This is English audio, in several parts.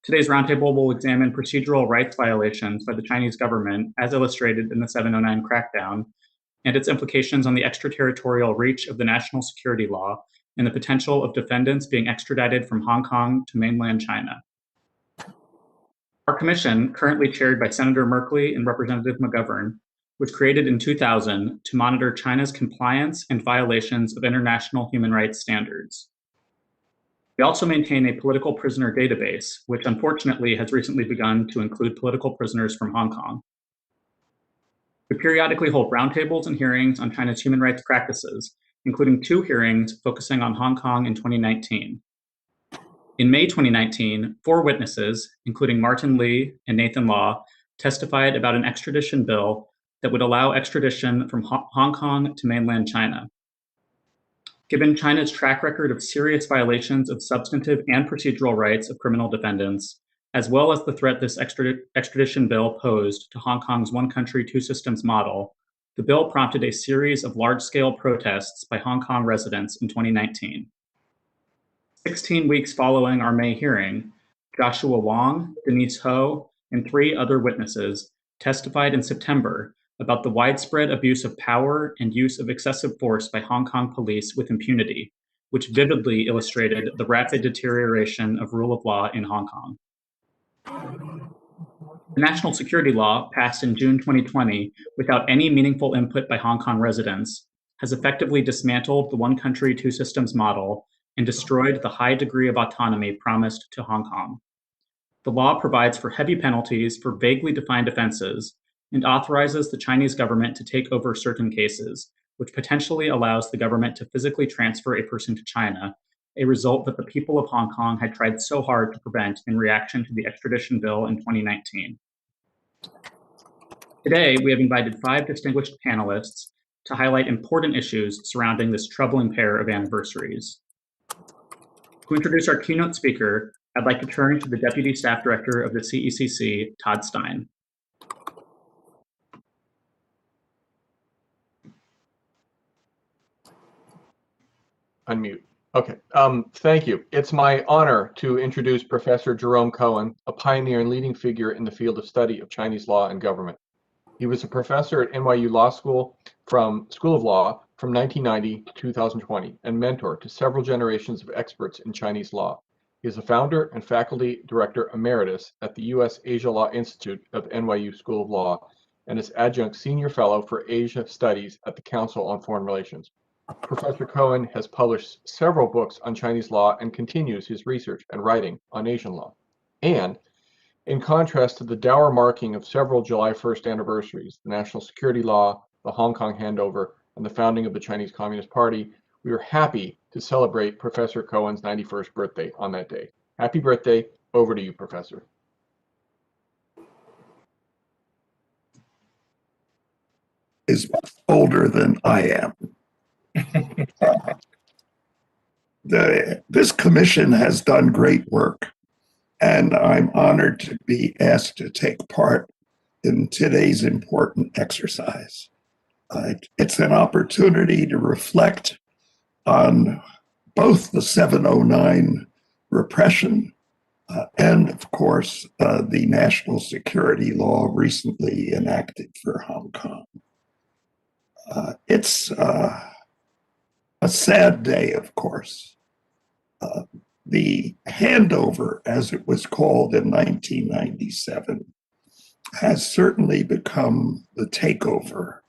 Today's roundtable will examine procedural rights violations by the Chinese government as illustrated in the 709 Crackdown and its implications on the extraterritorial reach of the national security law and the potential of defendants being extradited from Hong Kong to mainland China. Our commission, currently chaired by Senator Merkley and Representative McGovern, was created in 2000 to monitor China's compliance and violations of international human rights standards. We also maintain a political prisoner database, which unfortunately has recently begun to include political prisoners from Hong Kong. We periodically hold roundtables and hearings on China's human rights practices, including 2 hearings focusing on Hong Kong in 2019. In May 2019, 4 witnesses, including Martin Lee and Nathan Law, testified about an extradition bill that would allow extradition from Hong Kong to mainland China. Given China's track record of serious violations of substantive and procedural rights of criminal defendants, as well as the threat this extradition bill posed to Hong Kong's one country, two systems model, the bill prompted a series of large-scale protests by Hong Kong residents in 2019. 16 weeks following our May hearing, Joshua Wong, Denise Ho, and 3 other witnesses testified in September about the widespread abuse of power and use of excessive force by Hong Kong police with impunity, which vividly illustrated the rapid deterioration of rule of law in Hong Kong. The national security law, passed in June 2020 without any meaningful input by Hong Kong residents, has effectively dismantled the one country, two systems model and destroyed the high degree of autonomy promised to Hong Kong. The law provides for heavy penalties for vaguely defined offenses and authorizes the Chinese government to take over certain cases, which potentially allows the government to physically transfer a person to China, a result that the people of Hong Kong had tried so hard to prevent in reaction to the extradition bill in 2019. Today, we have invited 5 distinguished panelists to highlight important issues surrounding this troubling pair of anniversaries. To introduce our keynote speaker, I'd like to turn to the Deputy Staff Director of the CECC, Todd Stein. Unmute. Okay, thank you. It's my honor to introduce Professor Jerome Cohen, a pioneer and leading figure in the field of study of Chinese law and government. He was a professor at NYU Law School School of Law from 1990 to 2020 and mentor to several generations of experts in Chinese law. He is a founder and faculty director emeritus at the U.S. Asia Law Institute of NYU School of Law and is adjunct senior fellow for Asia Studies at the Council on Foreign Relations. Professor Cohen has published several books on Chinese law and continues his research and writing on Asian law. And in contrast to the dour marking of several July 1st anniversaries, the national security law, the Hong Kong handover, and the founding of the Chinese Communist Party, we are happy to celebrate Professor Cohen's 91st birthday on that day. Happy birthday. Over to you, Professor. Is older than I am. This commission has done great work, and I'm honored to be asked to take part in today's important exercise. It's an opportunity to reflect on both the 709 repression and, of course, the national security law recently enacted for Hong Kong. It's a sad day, of course. The handover, as it was called in 1997, has certainly become the takeover.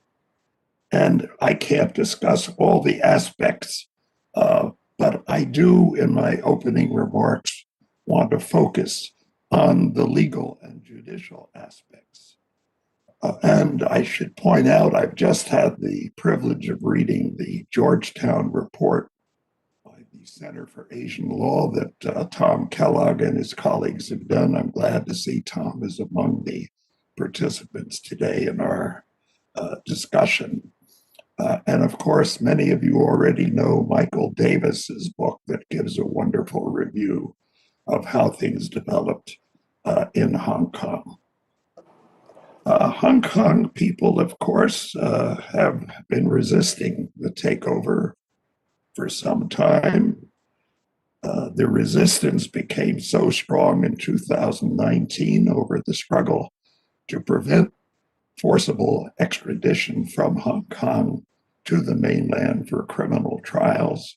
And I can't discuss all the aspects, but I do, in my opening remarks, want to focus on the legal and judicial aspects. And I should point out, I've just had the privilege of reading the Georgetown report by the Center for Asian Law that Tom Kellogg and his colleagues have done. I'm glad to see Tom is among the participants today in our discussion. And of course, many of you already know Michael Davis's book that gives a wonderful review of how things developed in Hong Kong. Hong Kong people, of course, have been resisting the takeover for some time. The resistance became so strong in 2019 over the struggle to prevent forcible extradition from Hong Kong to the mainland for criminal trials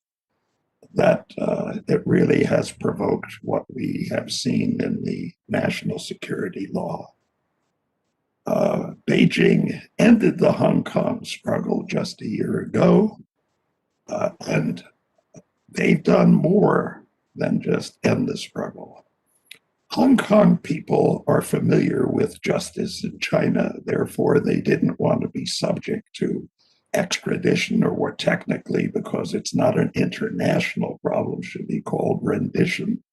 that it really has provoked what we have seen in the national security law. Beijing ended the Hong Kong struggle just a year ago, and they've done more than just end the struggle. Hong Kong people are familiar with justice in China, therefore they didn't want to be subject to extradition, or what technically, because it's not an international problem, should be called rendition.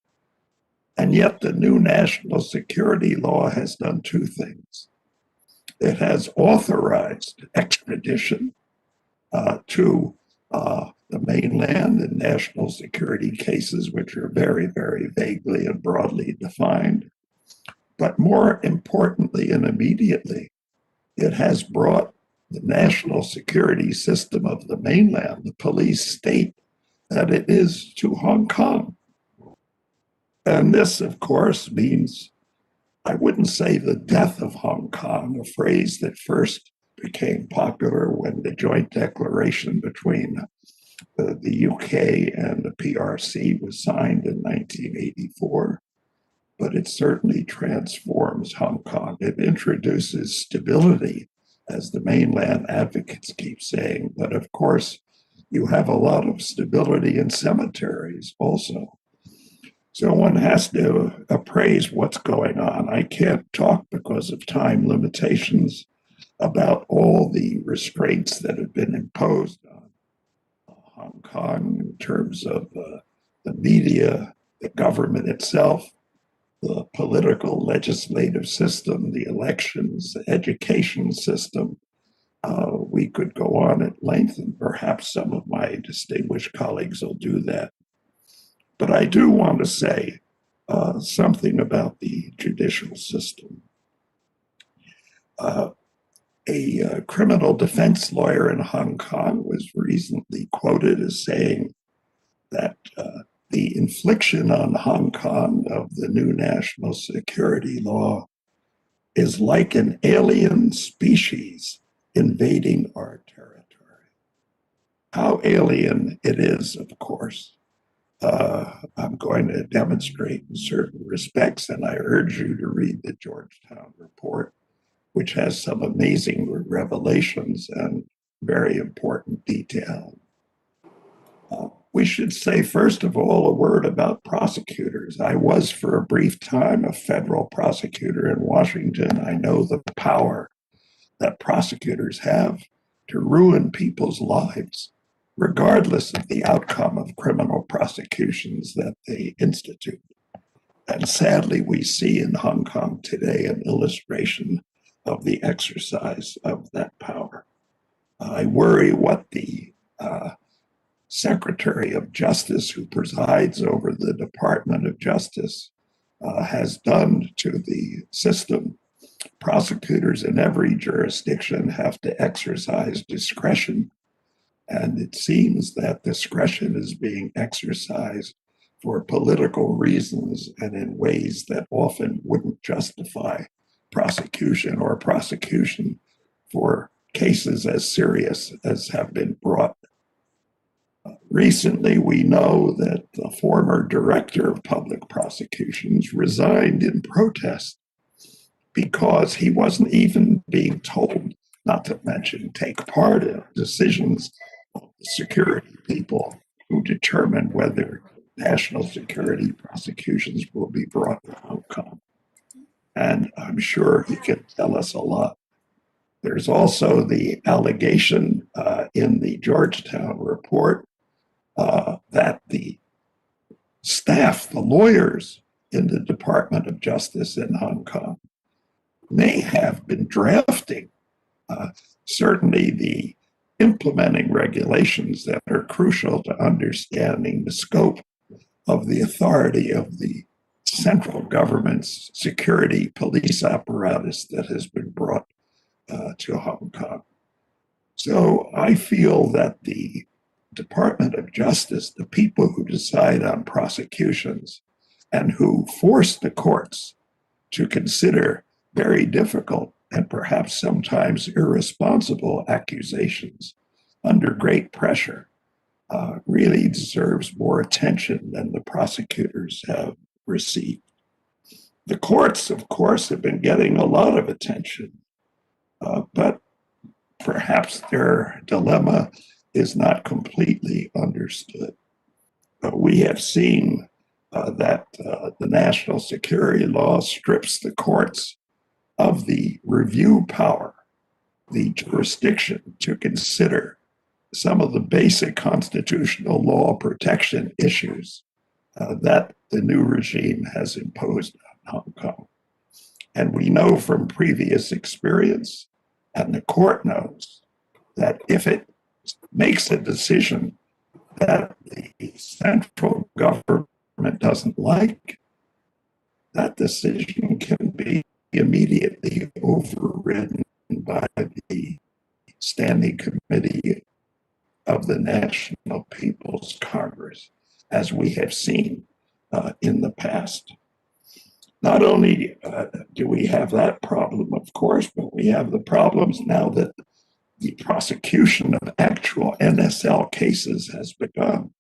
And yet the new national security law has done two things. It has authorized extradition to the mainland in national security cases, which are very, very vaguely and broadly defined. But more importantly and immediately, it has brought the national security system of the mainland, the police state that it is, to Hong Kong. And this, of course, means, I wouldn't say the death of Hong Kong, a phrase that first became popular when the joint declaration between the UK and the PRC was signed in 1984, but it certainly transforms Hong Kong. It introduces stability, as the mainland advocates keep saying, but of course, you have a lot of stability in cemeteries also. So one has to appraise what's going on. I can't talk because of time limitations about all the restraints that have been imposed on Hong Kong in terms of the media, the government itself, the political legislative system, the elections, the education system. We could go on at length, and perhaps some of my distinguished colleagues will do that. But I do want to say something about the judicial system. A criminal defense lawyer in Hong Kong was recently quoted as saying that the infliction on Hong Kong of the new national security law is like an alien species invading our territory. How alien it is, of course, I'm going to demonstrate in certain respects, and I urge you to read the Georgetown report, which has some amazing revelations and very important detail. We should say, first of all, a word about prosecutors. I was, for a brief time, a federal prosecutor in Washington. I know the power that prosecutors have to ruin people's lives, regardless of the outcome of criminal prosecutions that they institute. And sadly, we see in Hong Kong today an illustration of the exercise of that power. I worry what the Secretary of Justice, who presides over the Department of Justice, has done to the system. Prosecutors in every jurisdiction have to exercise discretion, and it seems that discretion is being exercised for political reasons and in ways that often wouldn't justify prosecution, or prosecution for cases as serious as have been brought. Recently, we know that the former director of public prosecutions resigned in protest because he wasn't even being told, not to mention take part in decisions of the security people who determine whether national security prosecutions will be brought to Hong Kong. And I'm sure he can tell us a lot. There's also the allegation in the Georgetown report that the staff, the lawyers in the Department of Justice in Hong Kong, may have been drafting certainly the implementing regulations that are crucial to understanding the scope of the authority of the central government's security police apparatus that has been brought to Hong Kong. So I feel that the Department of Justice, the people who decide on prosecutions and who force the courts to consider very difficult and perhaps sometimes irresponsible accusations under great pressure, really deserves more attention than the prosecutors have received. The courts, of course, have been getting a lot of attention, but perhaps their dilemma is not completely understood. We have seen that the national security law strips the courts of the review power, the jurisdiction to consider some of the basic constitutional law protection issues that the new regime has imposed on Hong Kong. And we know from previous experience, and the court knows, that if it makes a decision that the central government doesn't like, that decision can be immediately overridden by the Standing Committee of the National People's Congress, as we have seen in the past. Not only do we have that problem, of course, but we have the problems now that the prosecution of actual NSL cases has begun.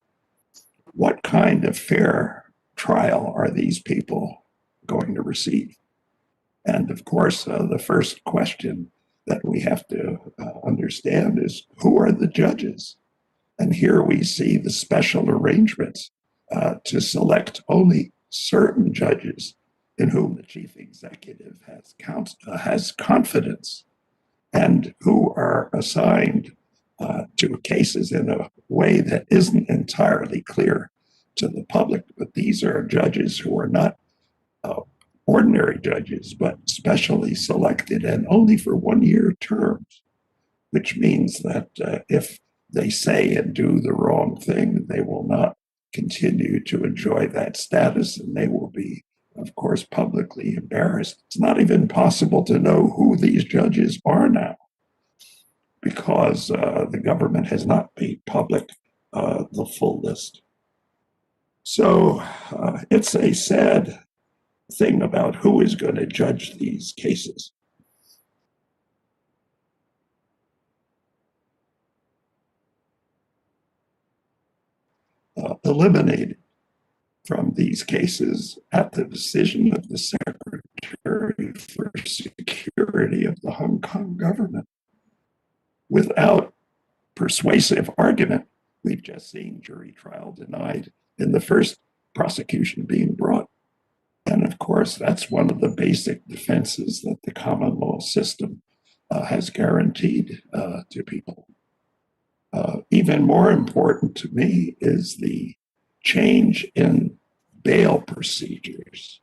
What kind of fair trial are these people going to receive? And of course, the first question that we have to understand is, who are the judges? And here we see the special arrangements to select only certain judges in whom the chief executive has confidence, and who are assigned to cases in a way that isn't entirely clear to the public. But these are judges who are not ordinary judges, but specially selected and only for 1-year terms, which means that if they say and do the wrong thing, they will not continue to enjoy that status, and they will be, of course, publicly embarrassed. It's not even possible to know who these judges are now, because the government has not made public the full list. So it's a sad thing about who is going to judge these cases. Eliminated from these cases at the decision of the Secretary for Security of the Hong Kong government. Without persuasive argument, we've just seen jury trial denied in the first prosecution being brought. And of course, that's one of the basic defenses that the common law system has guaranteed to people. Even more important to me is the change in bail procedures.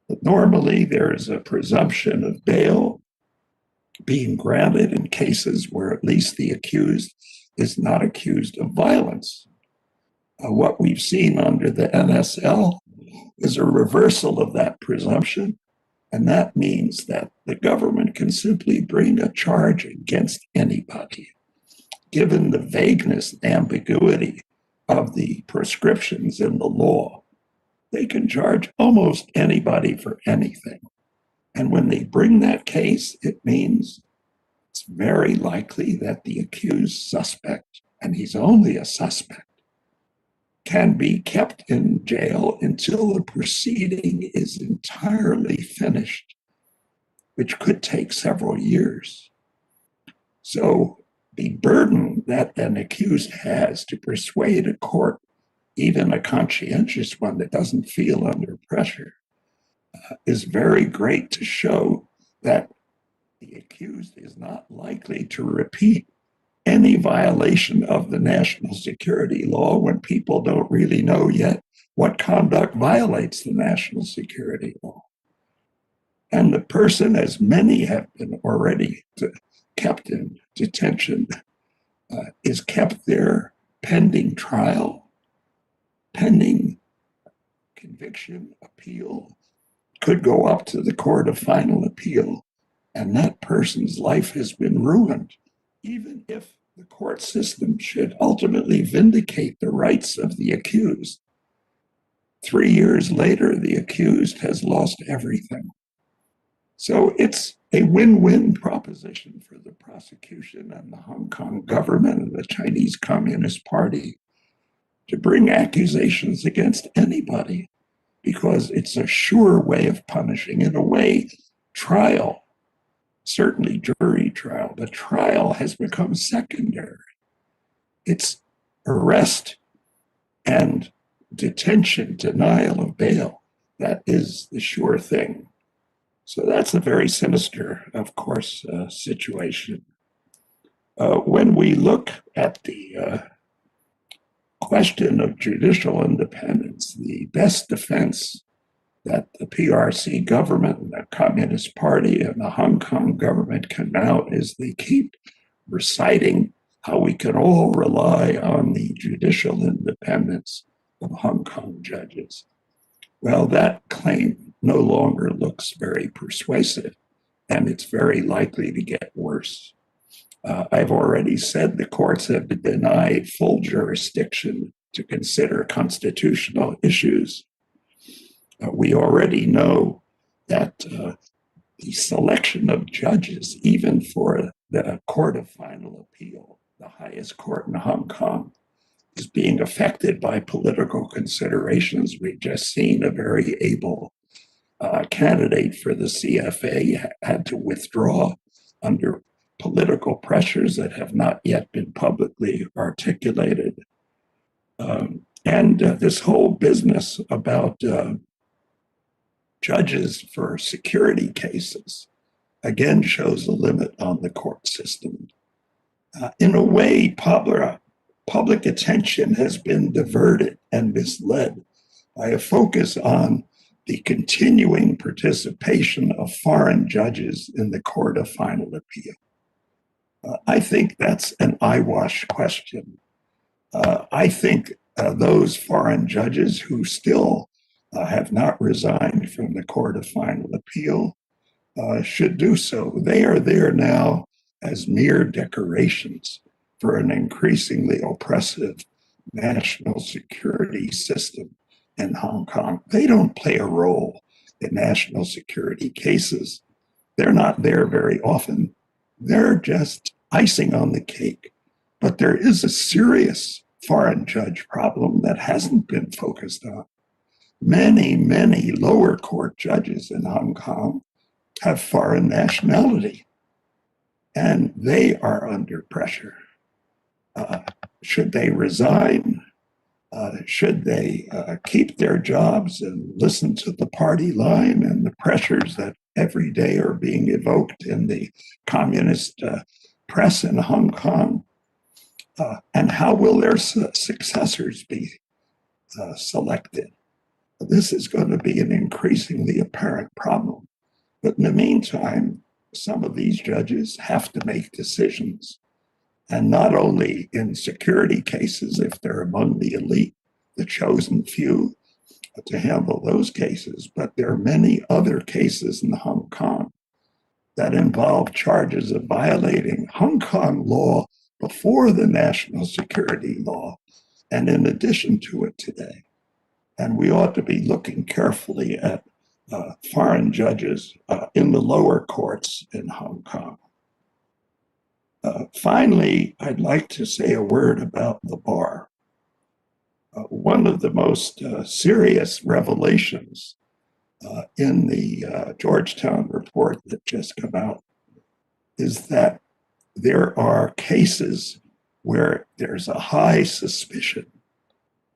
But normally, there is a presumption of bail being granted in cases where at least the accused is not accused of violence. What we've seen under the NSL is a reversal of that presumption, and that means that the government can simply bring a charge against anybody. Given the vagueness and ambiguity of the prescriptions in the law, they can charge almost anybody for anything. And when they bring that case, it means it's very likely that the accused suspect, and he's only a suspect, can be kept in jail until the proceeding is entirely finished, which could take several years. So the burden that an accused has to persuade a court, even a conscientious one that doesn't feel under pressure, is very great to show that the accused is not likely to repeat any violation of the national security law when people don't really know yet what conduct violates the national security law. And the person, as many have been already kept in detention, is kept there pending trial, pending conviction, appeal, could go up to the court of final appeal, and that person's life has been ruined, even if the court system should ultimately vindicate the rights of the accused. 3 years later, the accused has lost everything. So it's a win-win proposition for the prosecution and the Hong Kong government and the Chinese Communist Party to bring accusations against anybody, because it's a sure way of punishing. In a way, trial, certainly jury trial, but trial has become secondary. It's arrest and detention, denial of bail. That is the sure thing. So that's a very sinister, of course, situation. When we look at the question of judicial independence, the best defense that the PRC government and the Communist Party and the Hong Kong government can mount is they keep reciting how we can all rely on the judicial independence of Hong Kong judges. Well, that claim no longer looks very persuasive, and it's very likely to get worse. I've already said the courts have been denied full jurisdiction to consider constitutional issues. We already know that the selection of judges, even for the Court of Final Appeal, the highest court in Hong Kong, is being affected by political considerations. We've just seen a very able candidate for the CFA had to withdraw under political pressures that have not yet been publicly articulated. And this whole business about judges for security cases, again, shows a limit on the court system. In a way, public attention has been diverted and misled by a focus on the continuing participation of foreign judges in the Court of Final Appeal. I think that's an eyewash question. I think those foreign judges who still have not resigned from the Court of Final Appeal should do so. They are there now as mere decorations for an increasingly oppressive national security system in Hong Kong. They don't play a role in national security cases. They're not there very often. They're just icing on the cake. But there is a serious foreign judge problem that hasn't been focused on. Many, many lower court judges in Hong Kong have foreign nationality, and they are under pressure. Should they resign? Should they keep their jobs and listen to the party line and the pressures that every day are being evoked in the communist press in Hong Kong? And how will their successors be selected? This is going to be an increasingly apparent problem. But in the meantime, some of these judges have to make decisions. And not only in security cases, if they're among the elite, the chosen few, to handle those cases, but there are many other cases in Hong Kong that involve charges of violating Hong Kong law before the national security law, and in addition to it today. And we ought to be looking carefully at foreign judges in the lower courts in Hong Kong. Finally, I'd like to say a word about the bar. One of the most serious revelations in the Georgetown report that just came out is that there are cases where there's a high suspicion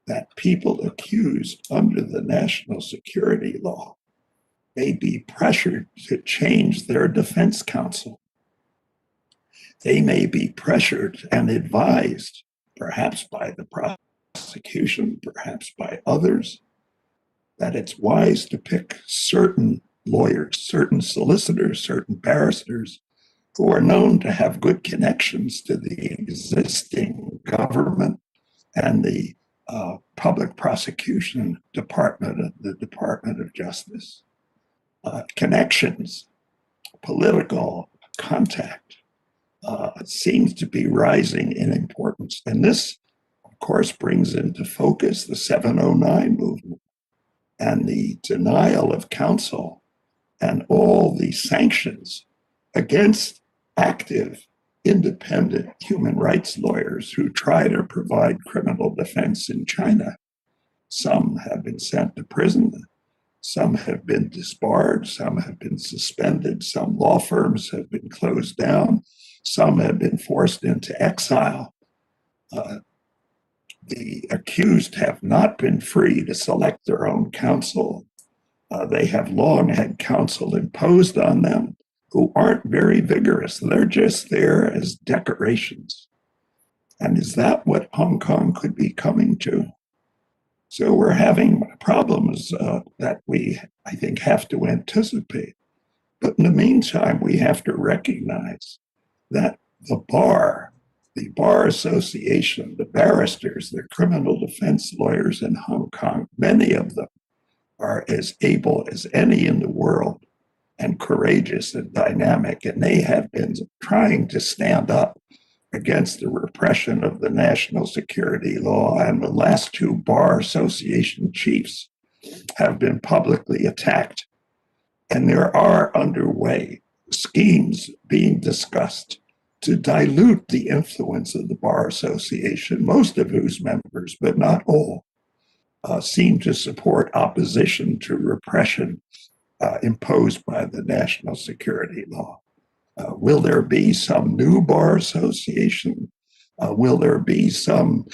that people accused under the national security law may be pressured to change their defense counsel. They may be pressured and advised, perhaps by the prosecution, perhaps by others, that it's wise to pick certain lawyers, certain solicitors, certain barristers who are known to have good connections to the existing government and the public prosecution department of the Department of Justice. Connections, political contact, seems to be rising in importance. And this, of course, brings into focus the 709 movement and the denial of counsel and all the sanctions against active, independent human rights lawyers who try to provide criminal defense in China. Some have been sent to prison. Some have been disbarred. Some have been suspended. Some law firms have been closed down. Some have been forced into exile. The accused have not been free to select their own counsel. They have long had counsel imposed on them who aren't very vigorous. They're just there as decorations. And is that what Hong Kong could be coming to? So we're having problems that we, I think, have to anticipate. But in the meantime, we have to recognize that the Bar Association, the barristers, the criminal defense lawyers in Hong Kong, many of them are as able as any in the world and courageous and dynamic. And they have been trying to stand up against the repression of the national security law. And the last two Bar Association chiefs have been publicly attacked. And there are underway schemes being discussed to dilute the influence of the Bar Association, most of whose members, but not all, seem to support opposition to repression imposed by the national security law. Will there be some new Bar Association? Will there be some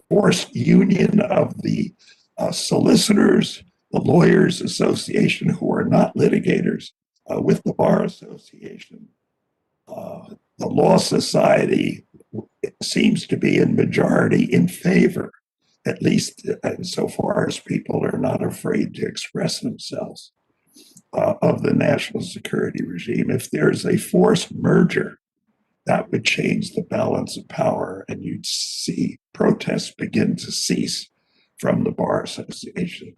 forced union of the solicitors, the Lawyers Association, who are not litigators, with the Bar Association? The Law Society seems to be in majority in favor, at least insofar as people are not afraid to express themselves, of the national security regime. If there's a forced merger, that would change the balance of power, and you'd see protests begin to cease from the Bar Association.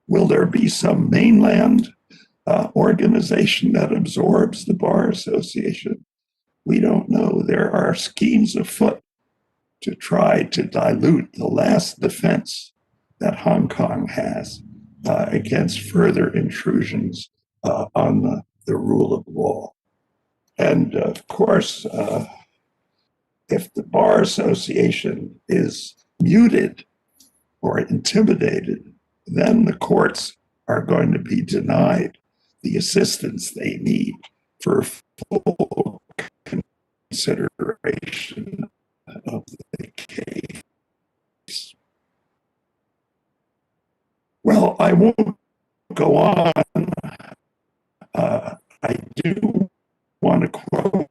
Will there be some mainland organization that absorbs the Bar Association? We don't know. There are schemes afoot to try to dilute the last defense that Hong Kong has against further intrusions on the rule of law. And of course, if the Bar Association is muted or intimidated, then the courts are going to be denied the assistance they need for full consideration of the case. Well, I won't go on. I do want to quote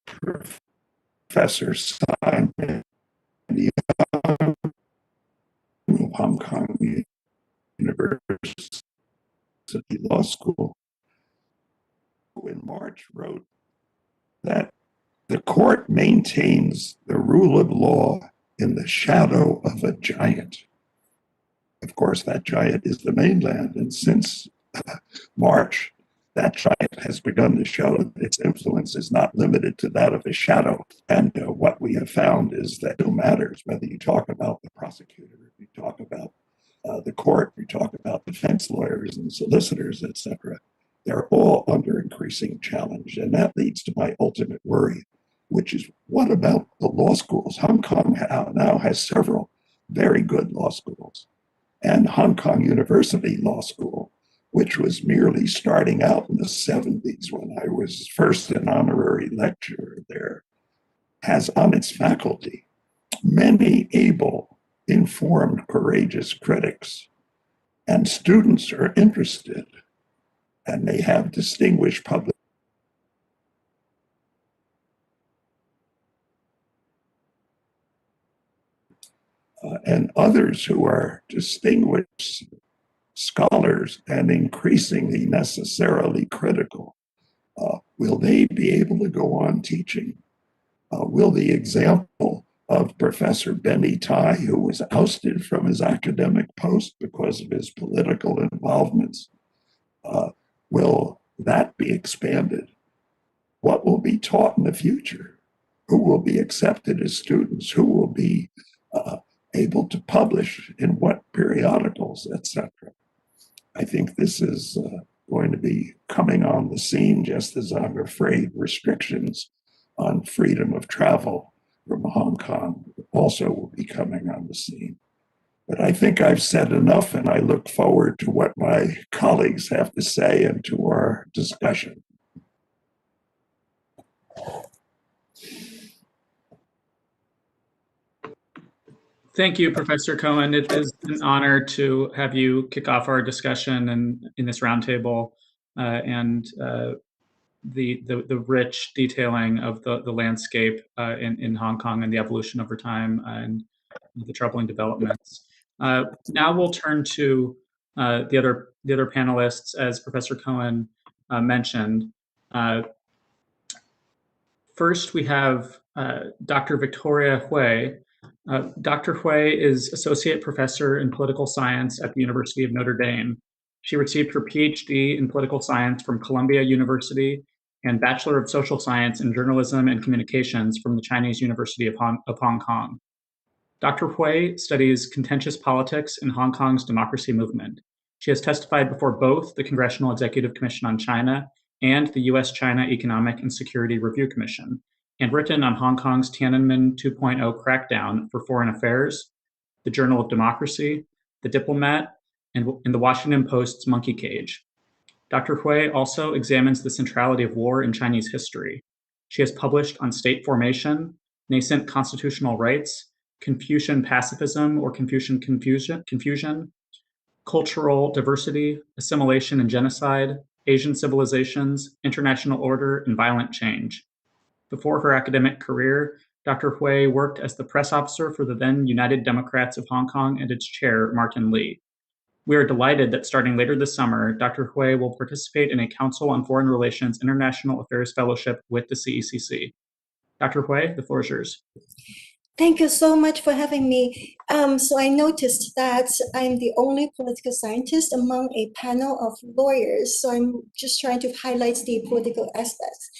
Professor Simon Young of Hong Kong University Law School, who in March wrote that the court maintains the rule of law in the shadow of a giant. Of course, that giant is the mainland. And since March, that giant has begun to show that its influence is not limited to that of a shadow. And what we have found is that no matters whether you talk about the prosecutor, if you talk about the court, you talk about defense lawyers and solicitors, etc., they're all under increasing challenge. And that leads to my ultimate worry, which is, what about the law schools? Hong Kong now has several very good law schools. And Hong Kong University Law School, which was merely starting out in the 70s when I was first an honorary lecturer there, has on its faculty many able, informed, courageous critics. And students are interested, and they have distinguished public and others who are distinguished scholars and increasingly necessarily critical. Will they be able to go on teaching? Will the example of Professor Benny Tai, who was ousted from his academic post because of his political involvements, will that be expanded? what will be taught in the future, who will be accepted as students, who will be able to publish in what periodicals, etc. I think this is going to be coming on the scene, just as I'm afraid restrictions on freedom of travel from Hong Kong also will be coming on the scene. But I think I've said enough, and I look forward to what my colleagues have to say and to our discussion. Thank you, Professor Cohen. It is an honor to have you kick off our discussion and in this roundtable and the rich detailing of the landscape in Hong Kong and the evolution over time and the troubling developments. Now we'll turn to the other panelists, as Professor Cohen mentioned. First, we have Dr. Victoria Hui. Dr. Hui is Associate Professor in Political Science at the University of Notre Dame. She received her PhD in Political Science from Columbia University and Bachelor of Social Science in Journalism and Communications from the Chinese University of Hong Kong. Dr. Hui studies contentious politics in Hong Kong's democracy movement. She has testified before both the Congressional-Executive Commission on China and the U.S.-China Economic and Security Review Commission, and written on Hong Kong's Tiananmen 2.0 crackdown for Foreign Affairs, the Journal of Democracy, The Diplomat, and the Washington Post's Monkey Cage. Dr. Hui also examines the centrality of war in Chinese history. She has published on state formation, nascent constitutional rights, Confucian pacifism or Confucian confusion, cultural diversity, assimilation and genocide, Asian civilizations, international order, and violent change. Before her academic career, Dr. Hui worked as the press officer for the then United Democrats of Hong Kong and its chair, Martin Lee. We are delighted that starting later this summer, Dr. Hui will participate in a Council on Foreign Relations International Affairs Fellowship with the CECC. Dr. Hui, the floor is yours. Thank you so much for having me. So I noticed that I'm the only political scientist among a panel of lawyers. So I'm just trying to highlight the political aspects.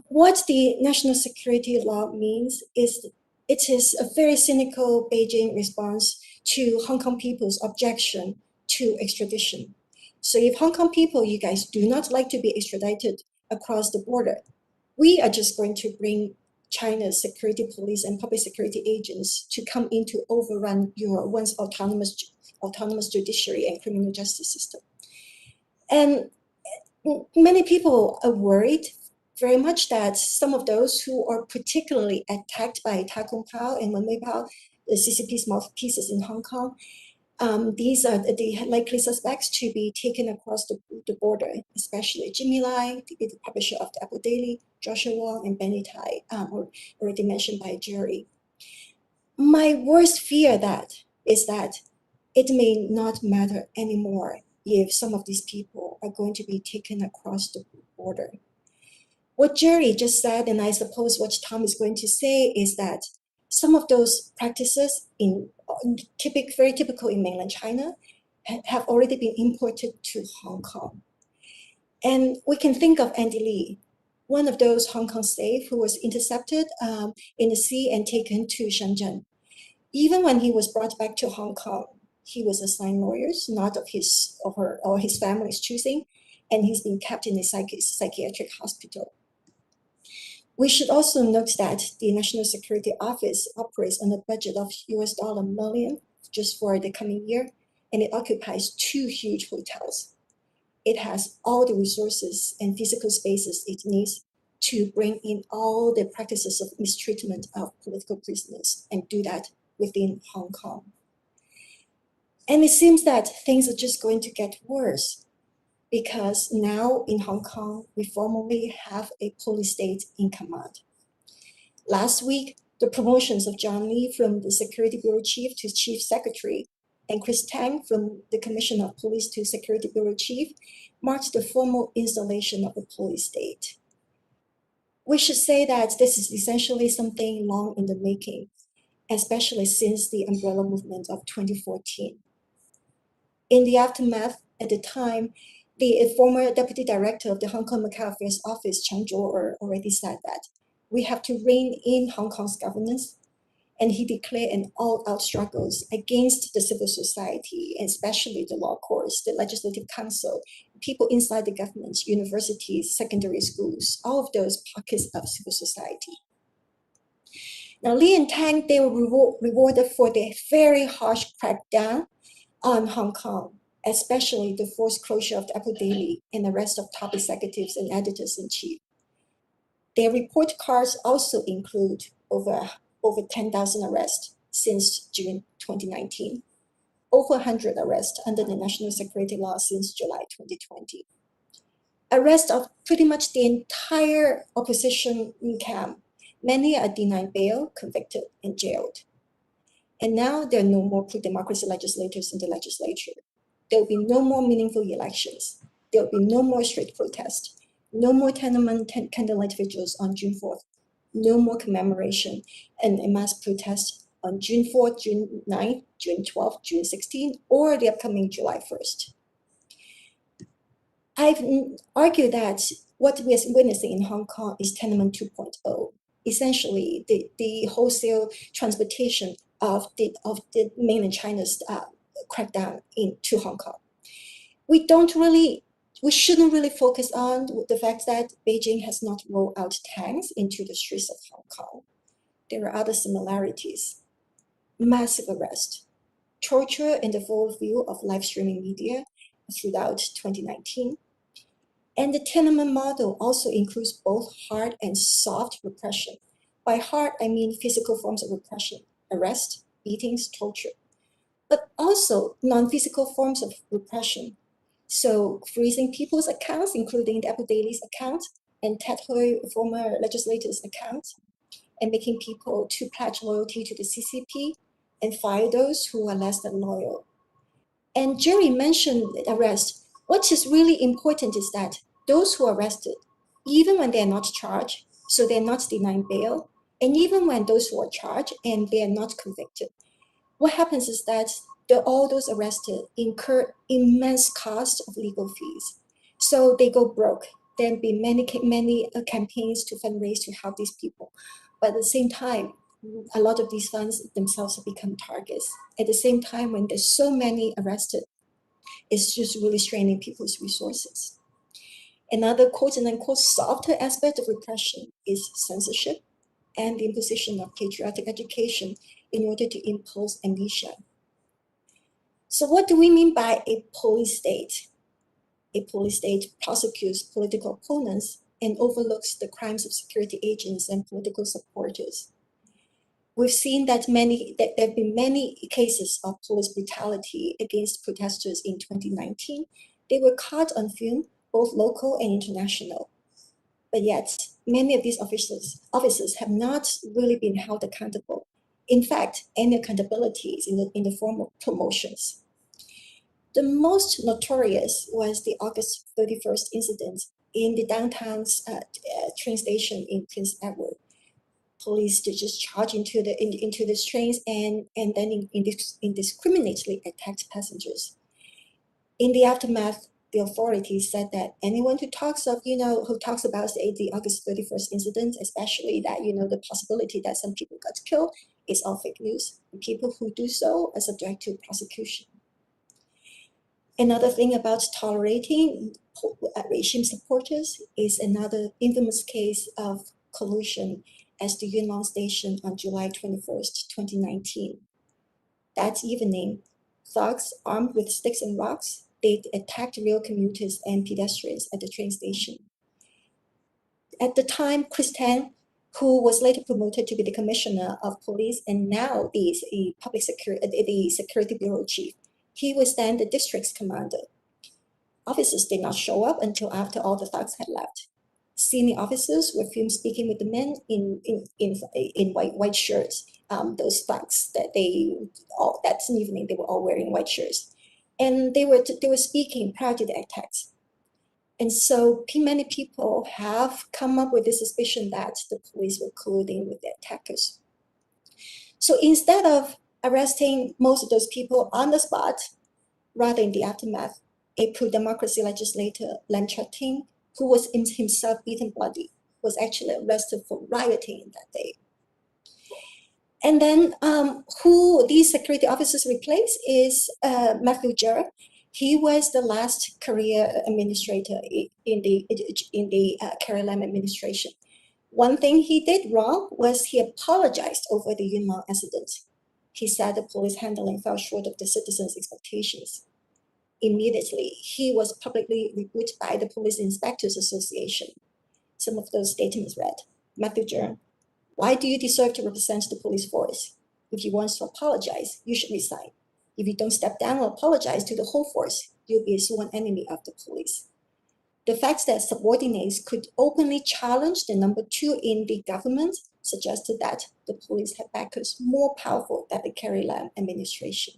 What the national security law means is it is a very cynical Beijing response to Hong Kong people's objection to extradition. So if Hong Kong people, you guys do not like to be extradited across the border, we are just going to bring China's security police and public security agents to come in to overrun your once autonomous judiciary and criminal justice system. And many people are worried very much that some of those who are particularly attacked by Ta Kung Pao and Wen Wei Pao, the CCP's mouthpieces in Hong Kong, these are the likely suspects to be taken across the border, especially Jimmy Lai, the publisher of the Apple Daily, Joshua Wong, and Benny Tai, already mentioned by Jerry. My worst fear is that it may not matter anymore if some of these people are going to be taken across the border. What Jerry just said, and I suppose what Tom is going to say, is that some of those practices very typical in mainland China have already been imported to Hong Kong. And we can think of Andy Lee, one of those Hong Kong slave who was intercepted in the sea and taken to Shenzhen. Even when he was brought back to Hong Kong, he was assigned lawyers, not of his or his family's choosing, and he's been kept in a psychiatric hospital. We should also note that the National Security Office operates on a budget of US $1 million just for the coming year, and it occupies 2 huge hotels. It has all the resources and physical spaces it needs to bring in all the practices of mistreatment of political prisoners and do that within Hong Kong. And it seems that things are just going to get worse, because now in Hong Kong, we formally have a police state in command. Last week, the promotions of John Lee from the Security Bureau Chief to Chief Secretary and Chris Tang from the Commissioner of Police to Security Bureau Chief marked the formal installation of a police state. We should say that this is essentially something long in the making, especially since the umbrella movement of 2014. In the aftermath, at the time, The former deputy director of the Hong Kong Macau Affairs Office, Chang Zhou, already said that we have to rein in Hong Kong's governance, and he declared an all-out struggles against the civil society, especially the law courts, the legislative council, people inside the government, universities, secondary schools, all of those pockets of civil society. Now, Li and Tang, they were rewarded for their very harsh crackdown on Hong Kong, especially the forced closure of the Apple Daily and arrest of top executives and editors-in-chief. Their report cards also include over 10,000 arrests since June 2019, over 100 arrests under the national security law since July 2020. Arrest of pretty much the entire opposition camp. Many are denied bail, convicted, and jailed. And now there are no more pro-democracy legislators in the legislature. There will be no more meaningful elections. There will be no more street protests. No more tenement candlelight vigils on June 4th. No more commemoration and a mass protest on June 4th, June 9th, June 12th, June 16th, or the upcoming July 1st. I've argued that what we are witnessing in Hong Kong is tenement 2.0, essentially the wholesale transportation of the mainland China's crackdown into Hong Kong. We shouldn't really focus on the fact that Beijing has not rolled out tanks into the streets of Hong Kong. There are other similarities. Massive arrest, torture in the full view of live streaming media throughout 2019. And the tenement model also includes both hard and soft repression. By hard, I mean physical forms of repression, arrest, beatings, torture, but also non-physical forms of repression. So freezing people's accounts, including the Apple Daily's account and Ted Hui, former legislator's account, and making people to pledge loyalty to the CCP and fire those who are less than loyal. And Jerry mentioned arrest. What is really important is that those who are arrested, even when they're not charged, so they're not denied bail, and even when those who are charged and they are not convicted, what happens is that all those arrested incur immense cost of legal fees. So they go broke. There'll be many campaigns to fundraise to help these people. But at the same time, a lot of these funds themselves have become targets. At the same time, when there's so many arrested, it's just really straining people's resources. Another quote-unquote softer aspect of repression is censorship and the imposition of patriotic education in order to impose amnesia. So what do we mean by a police state? A police state prosecutes political opponents and overlooks the crimes of security agents and political supporters. We've seen that there have been many cases of police brutality against protesters in 2019. They were caught on film, both local and international. But yet, many of these officers have not really been held accountable. In fact, any accountability is in the form of promotions. The most notorious was the August 31st incident in the downtown train station in Prince Edward. Police did just charge into the trains and then indiscriminately attacked passengers. In the aftermath, the authorities said that anyone who talks about the August 31st incident, especially that, the possibility that some people got killed, is all fake news. And people who do so are subject to prosecution. Another thing about tolerating regime supporters is another infamous case of collusion as the Yunlong Station on July 21st, 2019. That evening, thugs armed with sticks and rocks, they attacked rail commuters and pedestrians at the train station. At the time, Chris Tan, who was later promoted to be the commissioner of police and now the security bureau chief, he was then the district's commander. Officers did not show up until after all the thugs had left. Senior officers were filmed speaking with the men in white shirts. Those thugs that evening they were all wearing white shirts, and they were speaking prior to the attacks. And so many people have come up with the suspicion that the police were colluding with the attackers. So instead of arresting most of those people on the spot, rather in the aftermath, a pro-democracy legislator, Lam Chut-ting, who was himself beaten bloody, was actually arrested for rioting that day. And then who these security officers replaced is Matthew Jerome. He was the last career administrator in the Carrie Lam administration. One thing he did wrong was he apologized over the Yunnan incident. He said the police handling fell short of the citizens' expectations. Immediately, he was publicly rebuked by the Police Inspectors Association. Some of those statements read, Matthew Jerome, why do you deserve to represent the police force? If you want to apologize, you should resign. If you don't step down or apologize to the whole force, you'll be a sworn enemy of the police. The fact that subordinates could openly challenge the number 2 in the government suggested that the police had backers more powerful than the Carrie Lam administration.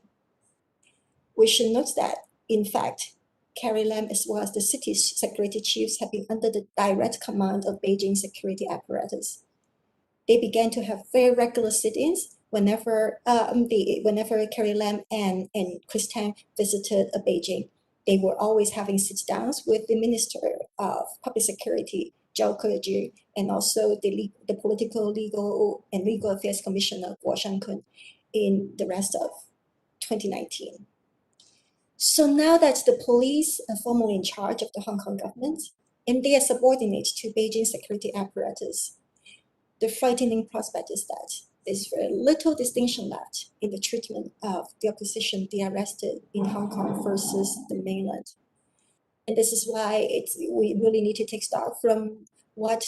We should note that, in fact, Carrie Lam as well as the city's security chiefs have been under the direct command of Beijing's security apparatus. They began to have very regular sit-ins whenever Carrie Lam and Chris Tang visited Beijing. They were always having sit-downs with the Minister of Public Security, Zhao Keji, and also the Political, Legal, and Legal Affairs Commissioner, Guo Shankun, in the rest of 2019. So now that the police are formally in charge of the Hong Kong government, and they are subordinate to Beijing's security apparatus, the frightening prospect is that there's very little distinction left in the treatment of the opposition, the arrested in Hong Kong versus the mainland. And this is why we really need to take stock from what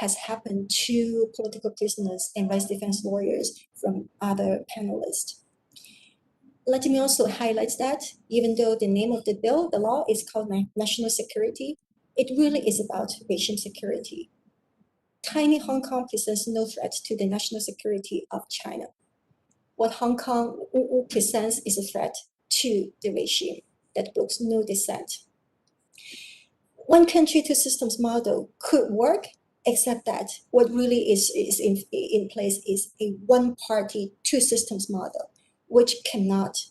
has happened to political prisoners and rights defense lawyers from other panelists. Let me also highlight that even though the name of the bill, the law, is called national security, it really is about regime security. Tiny Hong Kong presents no threat to the national security of China. What Hong Kong presents is a threat to the regime that brooks no dissent. One country, two systems model could work, except that what really is in place is a one party, two systems model, which cannot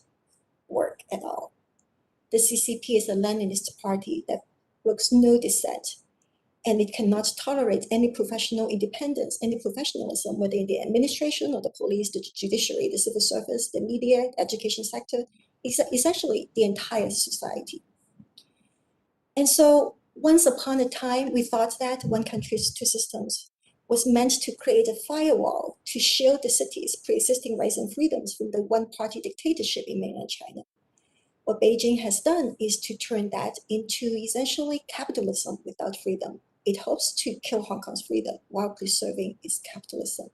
work at all. The CCP is a Leninist party that brooks no dissent, and it cannot tolerate any professional independence, any professionalism, whether in the administration or the police, the judiciary, the civil service, the media, the education sector, essentially the entire society. And so once upon a time, we thought that one country, two systems was meant to create a firewall to shield the city's pre-existing rights and freedoms from the one-party dictatorship in mainland China. What Beijing has done is to turn that into essentially capitalism without freedom. It hopes to kill Hong Kong's freedom while preserving its capitalism.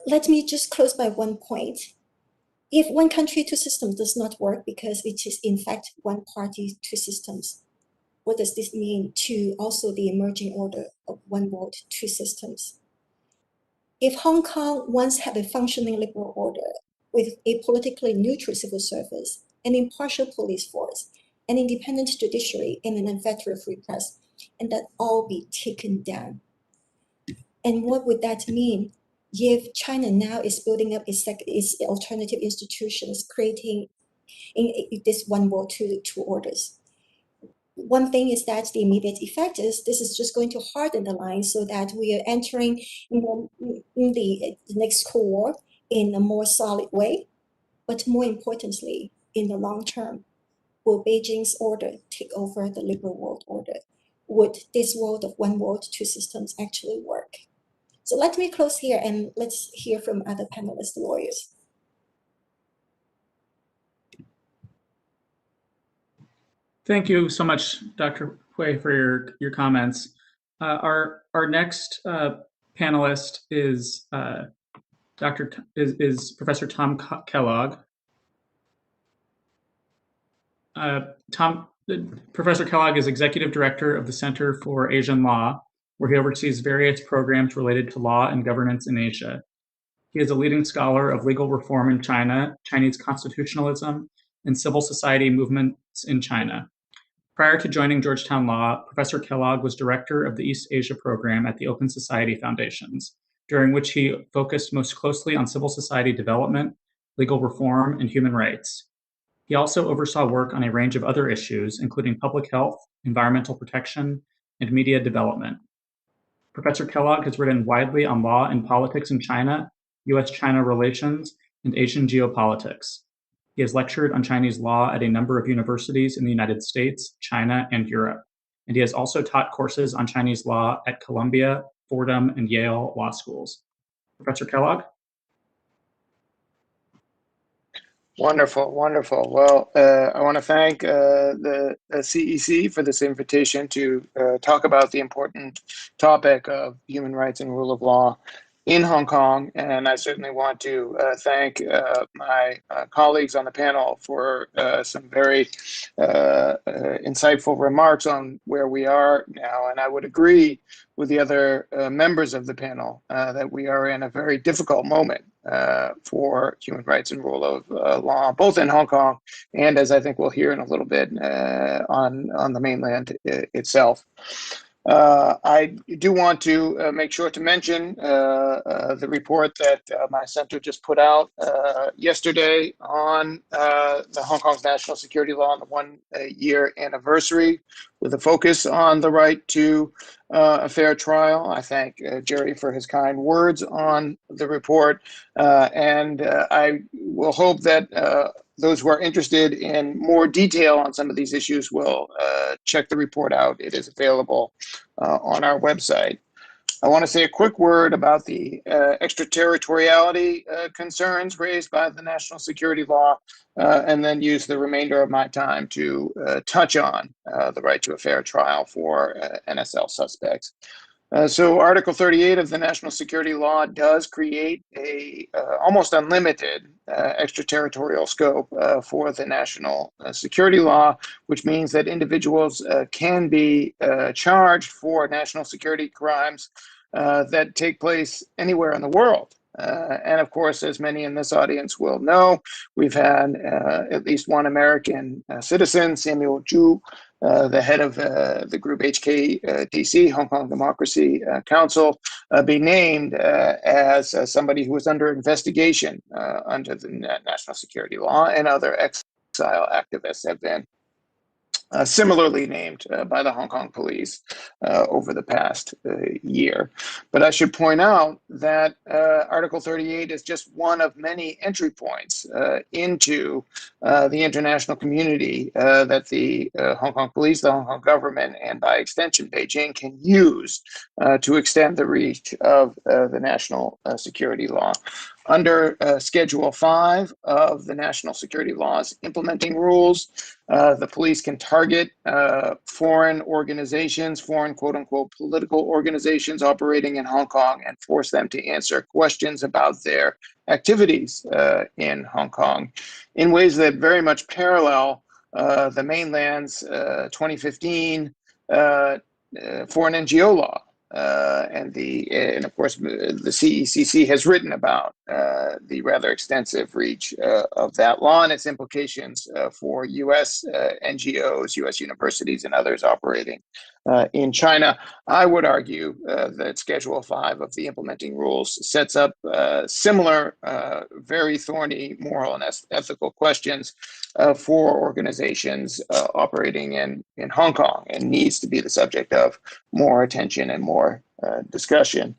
Let me just close by one point. If one country, two systems does not work because it is in fact one party, two systems, what does this mean to also the emerging order of one world, two systems? If Hong Kong once had a functioning liberal order with a politically neutral civil service, an impartial police force, an independent judiciary, and an unfettered free press, and that all be taken down. And what would that mean if China now is building up its alternative institutions, creating this one world, two orders? One thing is that the immediate effect is this is just going to harden the line so that we are entering the next Cold War in a more solid way. But more importantly, in the long term, will Beijing's order take over the liberal world order? Would this world of one world, two systems actually work? So let me close here and let's hear from other panelists, lawyers. Thank you so much, Dr. Hui, for your comments. Our next panelist is Professor Tom Kellogg. Professor Kellogg is Executive Director of the Center for Asian Law, where he oversees various programs related to law and governance in Asia. He is a leading scholar of legal reform in China, Chinese constitutionalism, and civil society movements in China. Prior to joining Georgetown Law, Professor Kellogg was director of the East Asia program at the Open Society Foundations, during which he focused most closely on civil society development, legal reform, and human rights. He also oversaw work on a range of other issues, including public health, environmental protection, and media development. Professor Kellogg has written widely on law and politics in China, US-China relations, and Asian geopolitics. He has lectured on Chinese law at a number of universities in the United States, China, and Europe, and he has also taught courses on Chinese law at Columbia, Fordham, and Yale law schools. Professor Kellogg? Wonderful, wonderful. Well, I want to thank the CEC for this invitation to talk about the important topic of human rights and rule of law in Hong Kong. And I certainly want to thank my colleagues on the panel for some very insightful remarks on where we are now. And I would agree with the other members of the panel that we are in a very difficult moment for human rights and rule of law, both in Hong Kong and, as I think we'll hear in a little bit, on the mainland itself. I do want to make sure to mention the report that my center just put out yesterday on the Hong Kong's national security law on the one-year anniversary, with a focus on the right to a fair trial. I thank Jerry for his kind words on the report, and I will hope that those who are interested in more detail on some of these issues will check the report out. It is available on our website. I want to say a quick word about the extraterritoriality concerns raised by the national security law, and then use the remainder of my time to touch on the right to a fair trial for NSL suspects. So Article 38 of the National Security Law does create a almost unlimited extraterritorial scope for the national security law, which means that individuals can be charged for national security crimes that take place anywhere in the world. And of course, as many in this audience will know, we've had at least one American citizen, Samuel Zhu, the head of the group HKDC, Hong Kong Democracy Council, be named as somebody who was under investigation under the national security law, and other exile activists have been similarly named by the Hong Kong police over the past year. But I should point out that Article 38 is just one of many entry points into the international community that the Hong Kong police, the Hong Kong government, and by extension Beijing can use to extend the reach of the national security law. Under Schedule 5 of the National Security Law's implementing rules, the police can target foreign organizations, foreign quote-unquote political organizations operating in Hong Kong, and force them to answer questions about their activities in Hong Kong in ways that very much parallel the mainland's 2015 foreign NGO law. And of course, the CECC has written about the rather extensive reach of that law and its implications for U.S. NGOs, U.S. universities, and others operating in China. I would argue that Schedule 5 of the implementing rules sets up similar, very thorny moral and ethical questions for organizations operating in Hong Kong, and needs to be the subject of more attention and more discussion.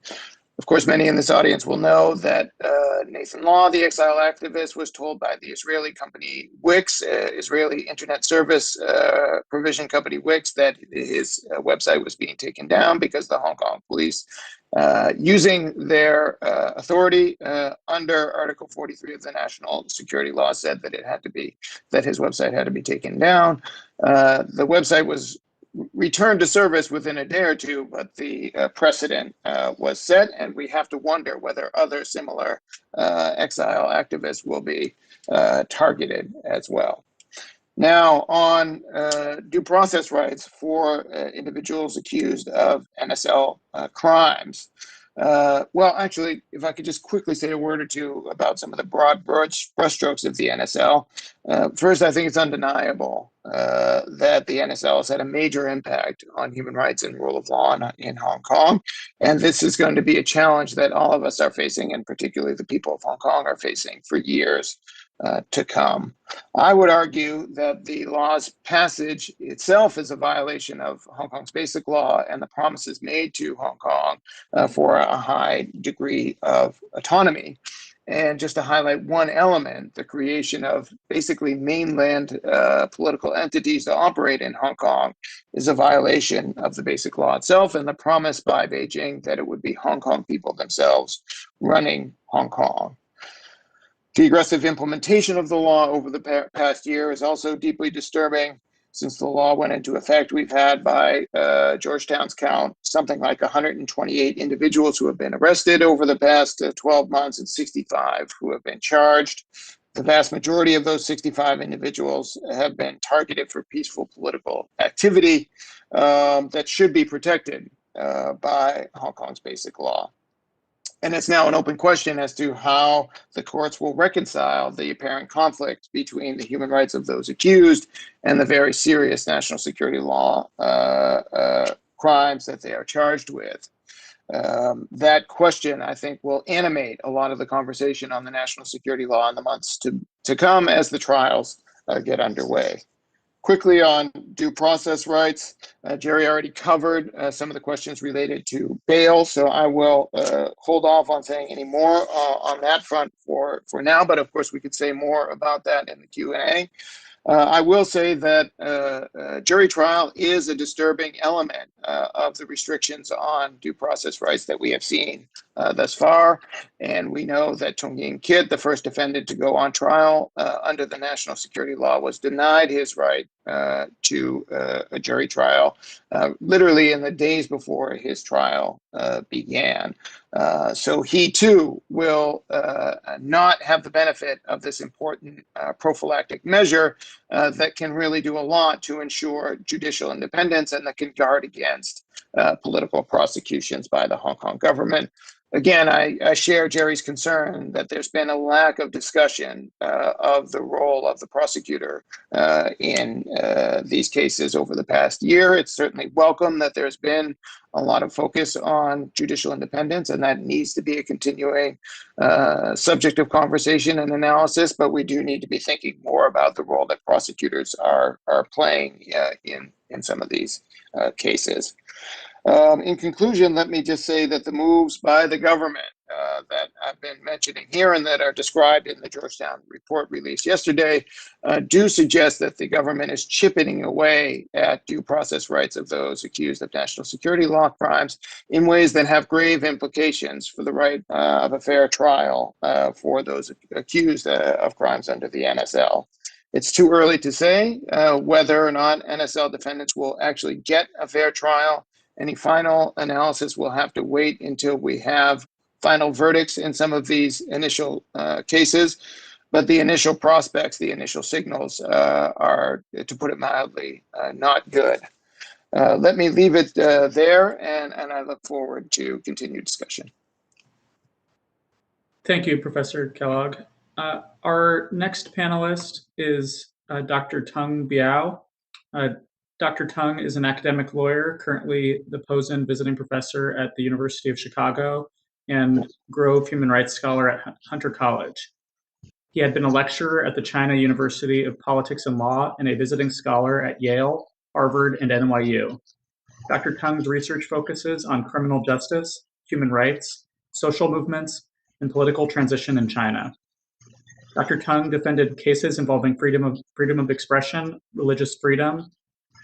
Of course, many in this audience will know that Nathan Law, the exile activist, was told by the Israeli company Wix, Israeli internet service provision company Wix, that his website was being taken down because the Hong Kong police, using their authority under Article 43 of the National Security Law, said that that his website had to be taken down. The website was returned to service within a day or two, but the precedent was set, and we have to wonder whether other similar exile activists will be targeted as well. Now, on due process rights for individuals accused of NSL crimes. Well, actually, if I could just quickly say a word or two about some of the broad brushstrokes of the NSL. First, I think it's undeniable that the NSL has had a major impact on human rights and rule of law in Hong Kong. And this is going to be a challenge that all of us are facing, and particularly the people of Hong Kong are facing for years to come. I would argue that the law's passage itself is a violation of Hong Kong's basic law and the promises made to Hong Kong for a high degree of autonomy. And just to highlight one element, the creation of basically mainland political entities to operate in Hong Kong is a violation of the basic law itself and the promise by Beijing that it would be Hong Kong people themselves running Hong Kong. The aggressive implementation of the law over the past year is also deeply disturbing. Since the law went into effect, we've had, by Georgetown's count, something like 128 individuals who have been arrested over the past 12 months and 65 who have been charged. The vast majority of those 65 individuals have been targeted for peaceful political activity that should be protected by Hong Kong's basic law. And it's now an open question as to how the courts will reconcile the apparent conflict between the human rights of those accused and the very serious national security law crimes that they are charged with. That question, I think, will animate a lot of the conversation on the national security law in the months to come as the trials get underway. Quickly on due process rights, Jerry already covered some of the questions related to bail, so I will hold off on saying any more on that front for now, but of course we could say more about that in the Q&A. I will say that jury trial is a disturbing element of the restrictions on due process rights that we have seen thus far. And we know that Tung Ying Kit, the first defendant to go on trial under the national security law, was denied his right to a jury trial literally in the days before his trial began. So he too will not have the benefit of this important prophylactic measure that can really do a lot to ensure judicial independence and that can guard against political prosecutions by the Hong Kong government. Again, I share Jerry's concern that there's been a lack of discussion of the role of the prosecutor in these cases over the past year. It's certainly welcome that there's been a lot of focus on judicial independence, and that needs to be a continuing subject of conversation and analysis, but we do need to be thinking more about the role that prosecutors are playing in some of these cases. In conclusion, let me just say that the moves by the government that I've been mentioning here and that are described in the Georgetown report released yesterday do suggest that the government is chipping away at due process rights of those accused of national security law crimes in ways that have grave implications for the right of a fair trial for those accused of crimes under the NSL. It's too early to say whether or not NSL defendants will actually get a fair trial. Any final analysis will have to wait until we have final verdicts in some of these initial cases. But the initial prospects, the initial signals are, to put it mildly, not good. Let me leave it there, and I look forward to continued discussion. Thank you, Professor Kellogg. Our next panelist is Dr. Tung Biao. Dr. Tung is an academic lawyer, currently the Posen Visiting Professor at the University of Chicago and Grove Human Rights Scholar at Hunter College. He had been a lecturer at the China University of Politics and Law and a visiting scholar at Yale, Harvard, and NYU. Dr. Tung's research focuses on criminal justice, human rights, social movements, and political transition in China. Dr. Tung defended cases involving freedom of expression, religious freedom,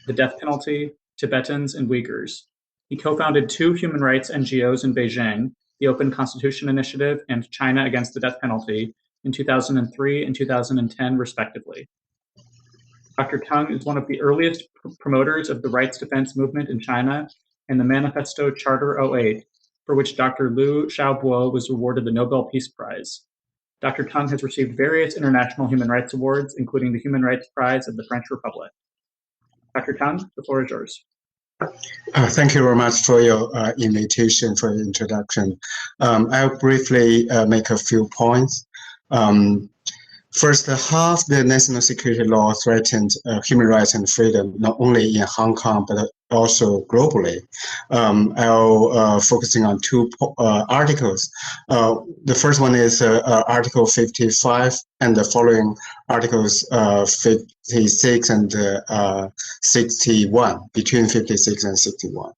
the death penalty, Tibetans, and Uyghurs. He co-founded two human rights NGOs in Beijing, the Open Constitution Initiative and China Against the Death Penalty, in 2003 and 2010, respectively. Dr. Tung is one of the earliest promoters of the rights defense movement in China and the Manifesto Charter 08, for which Dr. Liu Xiaobo was awarded the Nobel Peace Prize. Dr. Tung has received various international human rights awards, including the Human Rights Prize of the French Republic. Dr. Tung, the floor is yours. Thank you very much for your invitation, for your introduction. I'll briefly make a few points. First, half the national security law threatened human rights and freedom, not only in Hong Kong, but also globally. I'll focusing on two articles. The first one is Article 55 and the following articles 56 and 61, between 56 and 61.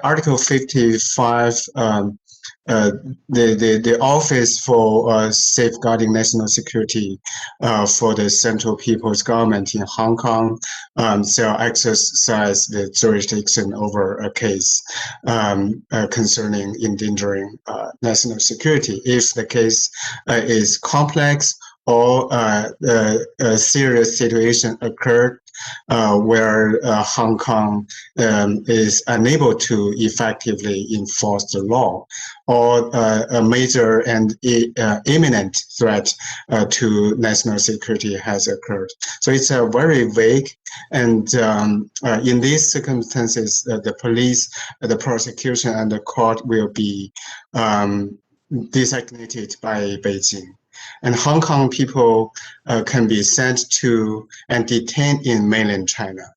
Article 55, the Office for Safeguarding National Security for the Central People's Government in Hong Kong shall exercise the jurisdiction over a case concerning endangering national security if the case is complex or a serious situation occurred where Hong Kong is unable to effectively enforce the law, or a major and imminent threat to national security has occurred. So it's very vague, and in these circumstances, the police, the prosecution, and the court will be designated by Beijing. And Hong Kong people can be sent to and detained in mainland China.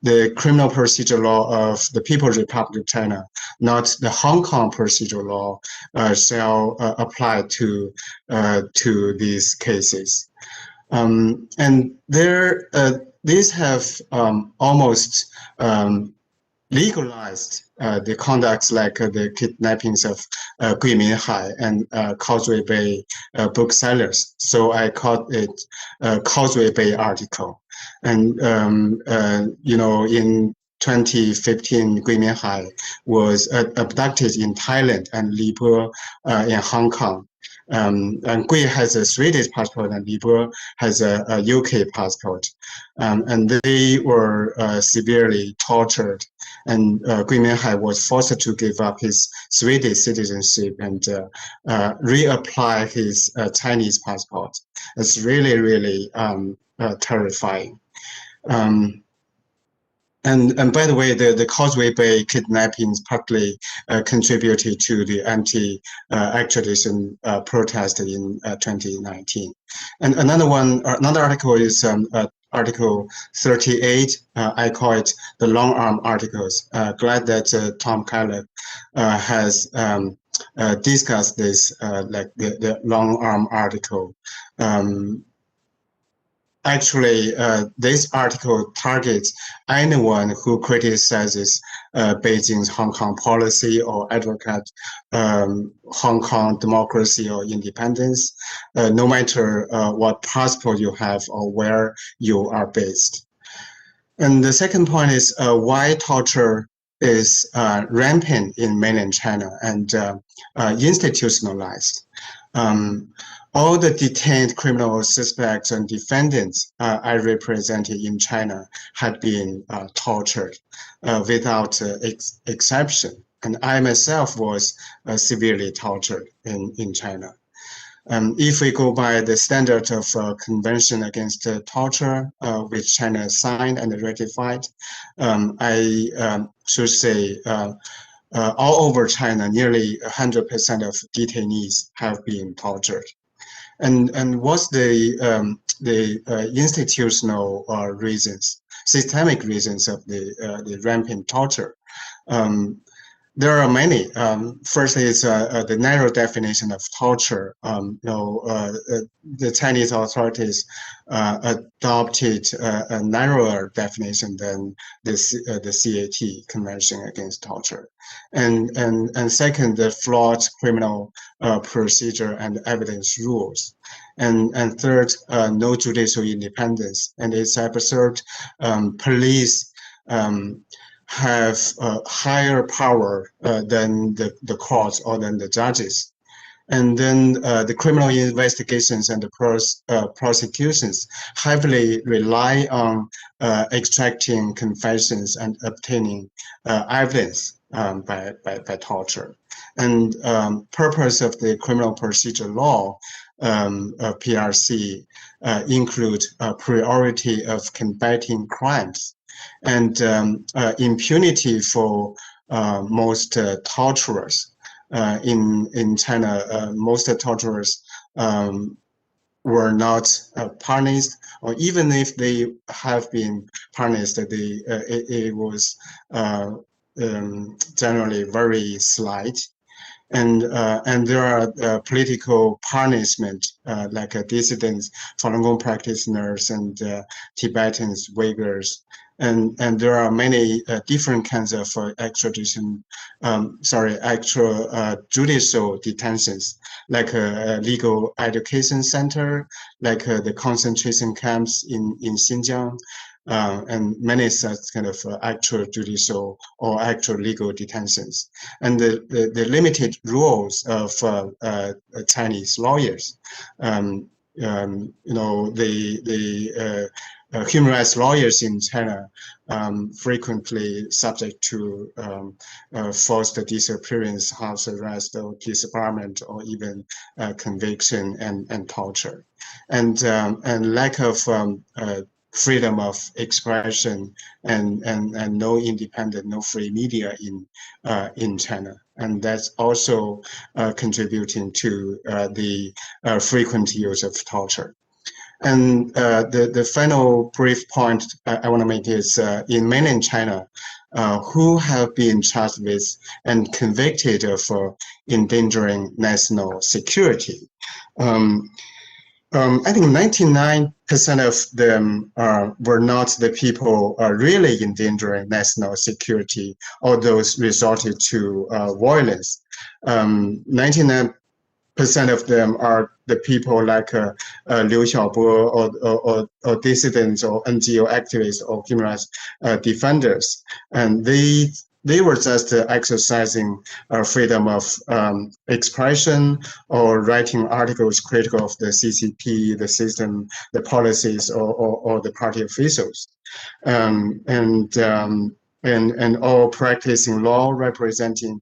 The criminal procedure law of the People's Republic of China, not the Hong Kong procedure law, shall apply to these cases. And these have almost legalized the conducts like the kidnappings of Gui Minhai and Causeway Bay booksellers. So I called it Causeway Bay article. And, in 2015, Gui Minhai was abducted in Thailand and Li Bo in Hong Kong. And Gui has a Swedish passport and Li Bo has a UK passport. And they were severely tortured. And Gui Minhai was forced to give up his Swedish citizenship and reapply his Chinese passport. It's really, really terrifying. And by the way, the Causeway Bay kidnappings partly contributed to the anti-extradition protest in 2019. And another article is Article 38. I call it the long arm articles. Glad that Tom Kellogg has discussed this, like the long arm article. Actually, this article targets anyone who criticizes Beijing's Hong Kong policy or advocate Hong Kong democracy or independence, no matter what passport you have or where you are based. And the second point is why torture is rampant in mainland China and institutionalized. All the detained criminal suspects and defendants I represented in China had been tortured without exception. And I myself was severely tortured in China. If we go by the standard of Convention Against Torture, which China signed and ratified, I should say all over China, nearly 100% of detainees have been tortured. And what's the institutional reasons, systemic reasons of the rampant torture? There are many. First is the narrow definition of torture. The Chinese authorities adopted a narrower definition than the CAT, Convention Against Torture. And second, the flawed criminal procedure and evidence rules. And third, no judicial independence. And it's absurd. Police have higher power than the courts or than the judges. And then the criminal investigations and the prosecutions heavily rely on extracting confessions and obtaining evidence by torture. And purpose of the criminal procedure law, PRC, include priority of combating crimes and impunity for most torturers. In China, most torturers were not punished, or even if they have been punished, it was generally very slight. And there are political punishment like dissidents, Falun Gong practitioners, and Tibetans, Uyghurs, and there are many different kinds of judicial detentions, like a legal education center, like the concentration camps in Xinjiang, and many such kind of actual judicial or actual legal detentions. And the limited rules of Chinese lawyers. The human rights lawyers in China frequently subject to forced disappearance, house arrest, or disbarment, or even conviction and torture, and lack of freedom of expression and no independent, no free media in China, and that's also contributing to the frequent use of torture. And the final brief point I want to make is in mainland China, who have been charged with and convicted of endangering national security. I think 99% of them were not the people really endangering national security, or those resorted to violence. 99% of them are the people like Liu Xiaobo, or dissidents, or NGO activists, or human rights defenders, and they were just exercising freedom of expression, or writing articles critical of the CCP, the system, the policies, or the party officials, and all practicing law, representing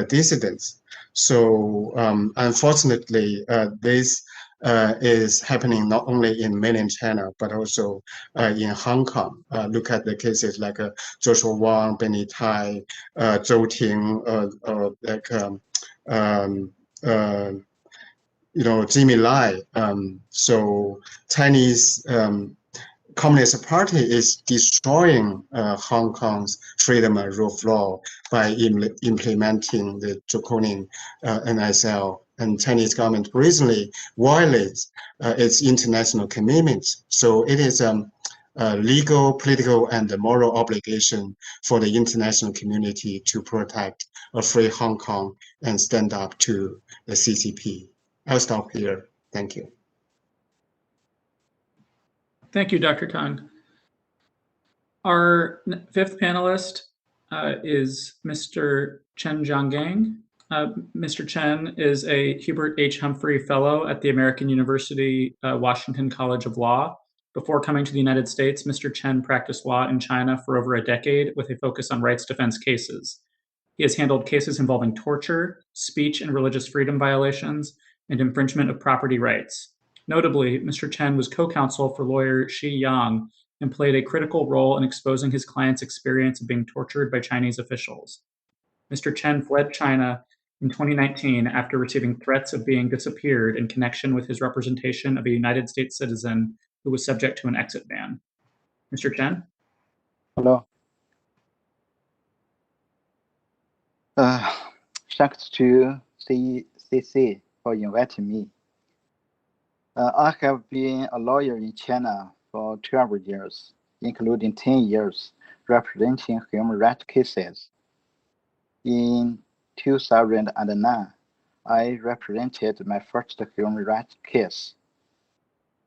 dissidents. So unfortunately, this is happening not only in mainland China, but also in Hong Kong. Look at the cases like Joshua Wong, Benny Tai, Zhou Ting, Jimmy Lai. So Chinese Communist Party is destroying Hong Kong's freedom and rule of law by implementing the draconian NSL, and Chinese government recently violates its international commitments. So it is a legal, political, and moral obligation for the international community to protect a free Hong Kong and stand up to the CCP. I'll stop here. Thank you. Thank you, Dr. Kang. Our fifth panelist is Mr. Chen Jianggang. Mr. Chen is a Hubert H. Humphrey Fellow at the American University Washington College of Law. Before coming to the United States, Mr. Chen practiced law in China for over a decade with a focus on rights defense cases. He has handled cases involving torture, speech and religious freedom violations, and infringement of property rights. Notably, Mr. Chen was co-counsel for lawyer Xi Yang and played a critical role in exposing his client's experience of being tortured by Chinese officials. Mr. Chen fled China in 2019 after receiving threats of being disappeared in connection with his representation of a United States citizen who was subject to an exit ban. Mr. Chen? Hello. Thanks to CCC for inviting me. I have been a lawyer in China for 12 years, including 10 years representing human rights cases. In 2009, I represented my first human rights case,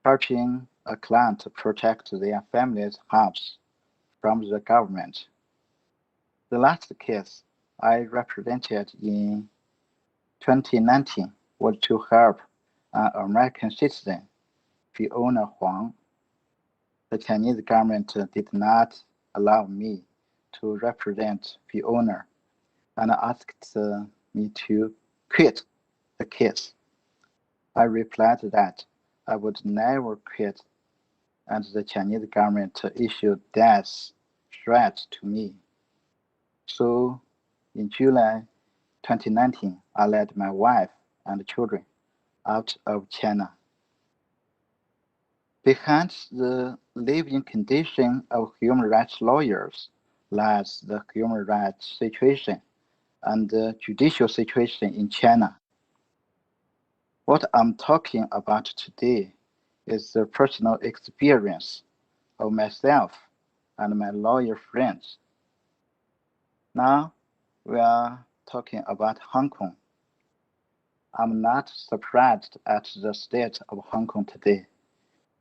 helping a client to protect their family's house from the government. The last case I represented in 2019 was to help an American citizen, Fiona Huang. The Chinese government did not allow me to represent Fiona and asked me to quit the case. I replied that I would never quit, and the Chinese government issued death threats to me. So in July 2019, I led my wife and children out of China. Behind the living condition of human rights lawyers lies the human rights situation and the judicial situation in China. What I'm talking about today is the personal experience of myself and my lawyer friends. Now we are talking about Hong Kong. I'm not surprised at the state of Hong Kong today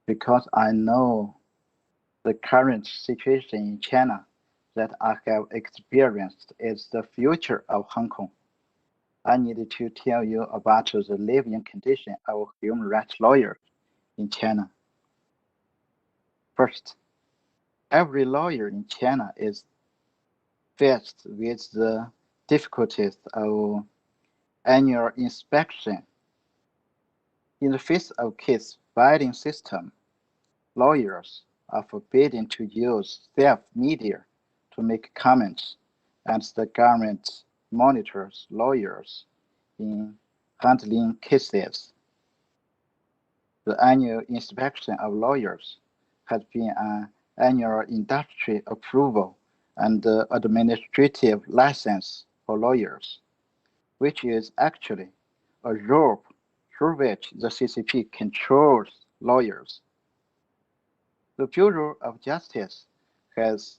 because I know the current situation in China that I have experienced is the future of Hong Kong. I need to tell you about the living condition of human rights lawyers in China. First, every lawyer in China is faced with the difficulties of annual inspection. In the face of case filing system, lawyers are forbidden to use self-media to make comments, and the government monitors lawyers in handling cases. The annual inspection of lawyers has been an annual industry approval and administrative license for lawyers, which is actually a rope through which the CCP controls lawyers. The Bureau of Justice has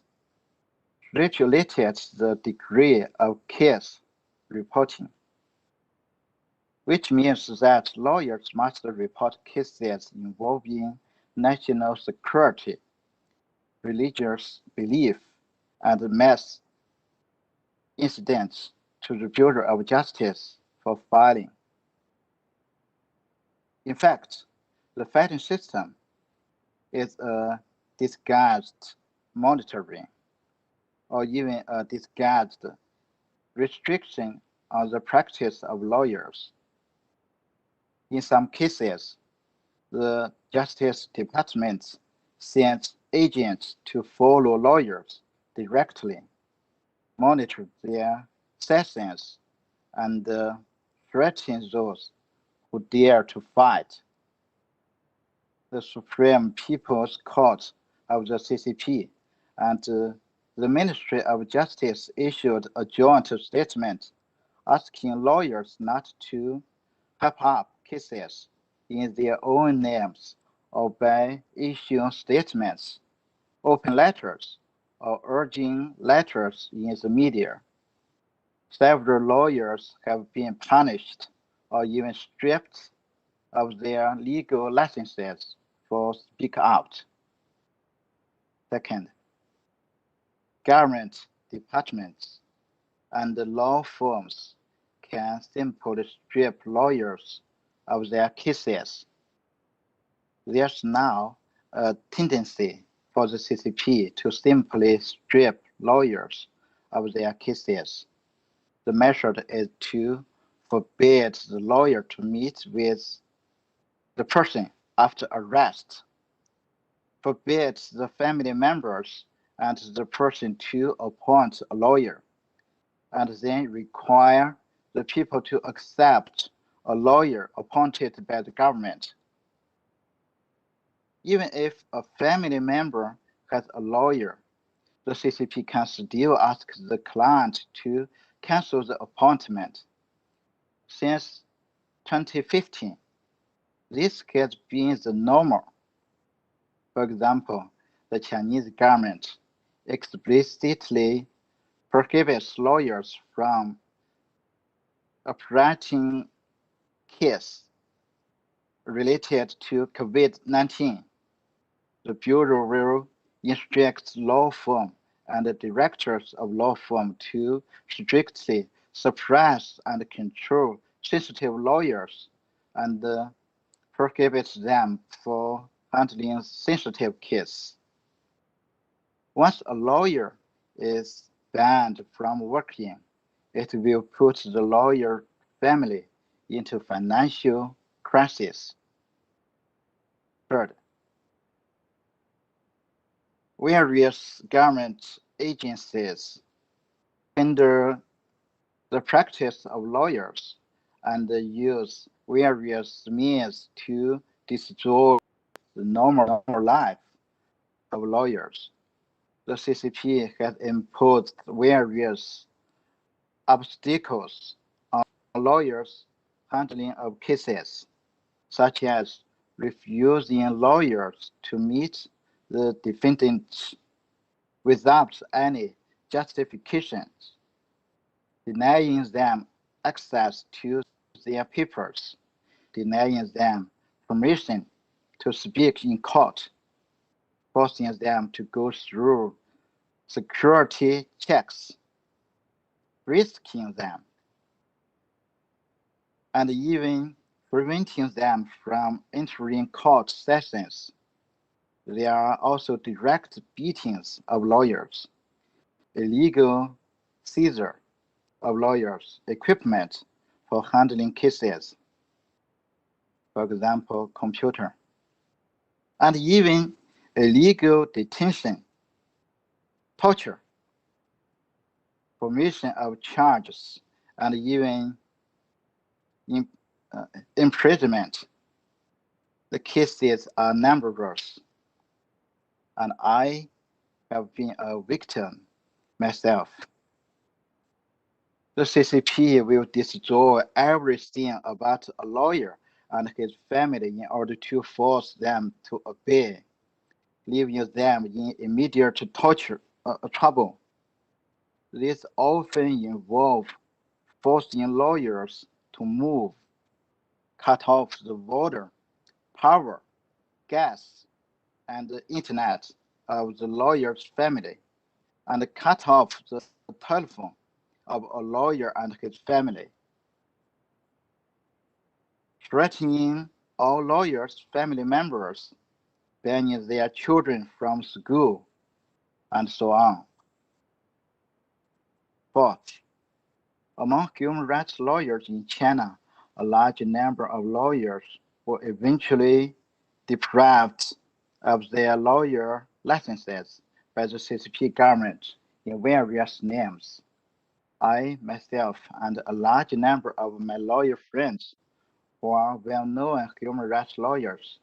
regulated the degree of case reporting, which means that lawyers must report cases involving national security, religious belief, and mass incidents to the Bureau of Justice for filing. In fact, the filing system is a disguised monitoring or even a disguised restriction on the practice of lawyers. In some cases, the Justice Department sends agents to follow lawyers directly, monitor their sessions, and threaten those who dare to fight. The Supreme People's Court of the CCP and the Ministry of Justice issued a joint statement asking lawyers not to hype up cases in their own names or by issuing statements, open letters, or urging letters in the media. Several lawyers have been punished or even stripped of their legal licenses for speak out. Second, government departments and law firms can simply strip lawyers of their cases. There's now a tendency for the CCP to simply strip lawyers of their cases. The method is to forbid the lawyer to meet with the person after arrest, forbid the family members and the person to appoint a lawyer, and then require the people to accept a lawyer appointed by the government. Even if a family member has a lawyer, the CCP can still ask the client to cancel the appointment. Since 2015, this has been the normal. For example, the Chinese government explicitly prohibits lawyers from operating cases related to COVID-19. The Bureau will instruct law firms and the directors of law firms to strictly suppress and control sensitive lawyers and prohibit them for handling sensitive cases. Once a lawyer is banned from working, it will put the lawyer family into financial crisis. Third, various government agencies hinder the practice of lawyers and use various means to destroy the normal life of lawyers. The CCP has imposed various obstacles on lawyers' handling of cases, such as refusing lawyers to meet the defendants without any justifications, denying them access to their papers, denying them permission to speak in court, forcing them to go through security checks, risking them, and even preventing them from entering court sessions. There are also direct beatings of lawyers, illegal seizure of lawyers' equipment for handling cases, for example, computer, and even illegal detention, torture, formation of charges, and even imprisonment. The cases are numerous, and I have been a victim myself. The CCP will destroy everything about a lawyer and his family in order to force them to obey, leaving them in immediate trouble. This often involves forcing lawyers to move, cut off the water, power, gas, and the internet of the lawyer's family, and cut off the telephone of a lawyer and his family, threatening all lawyers' family members, banning their children from school, and so on. Fourth, among human rights lawyers in China, a large number of lawyers were eventually deprived of their lawyer licenses by the CCP government in various names. I, myself, and a large number of my lawyer friends who are well-known human rights lawyers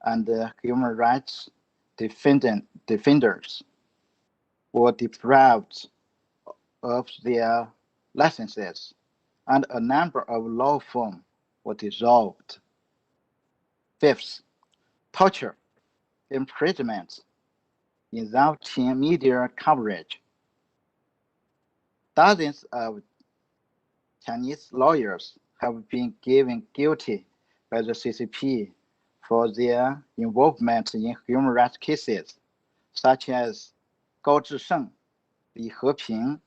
and human rights defenders were deprived of their licenses, and a number of law firms were dissolved. Fifth, torture, imprisonment, insulting media coverage. Dozens of Chinese lawyers have been given guilty by the CCP for their involvement in human rights cases, such as Gao Zhisheng, Li Heping,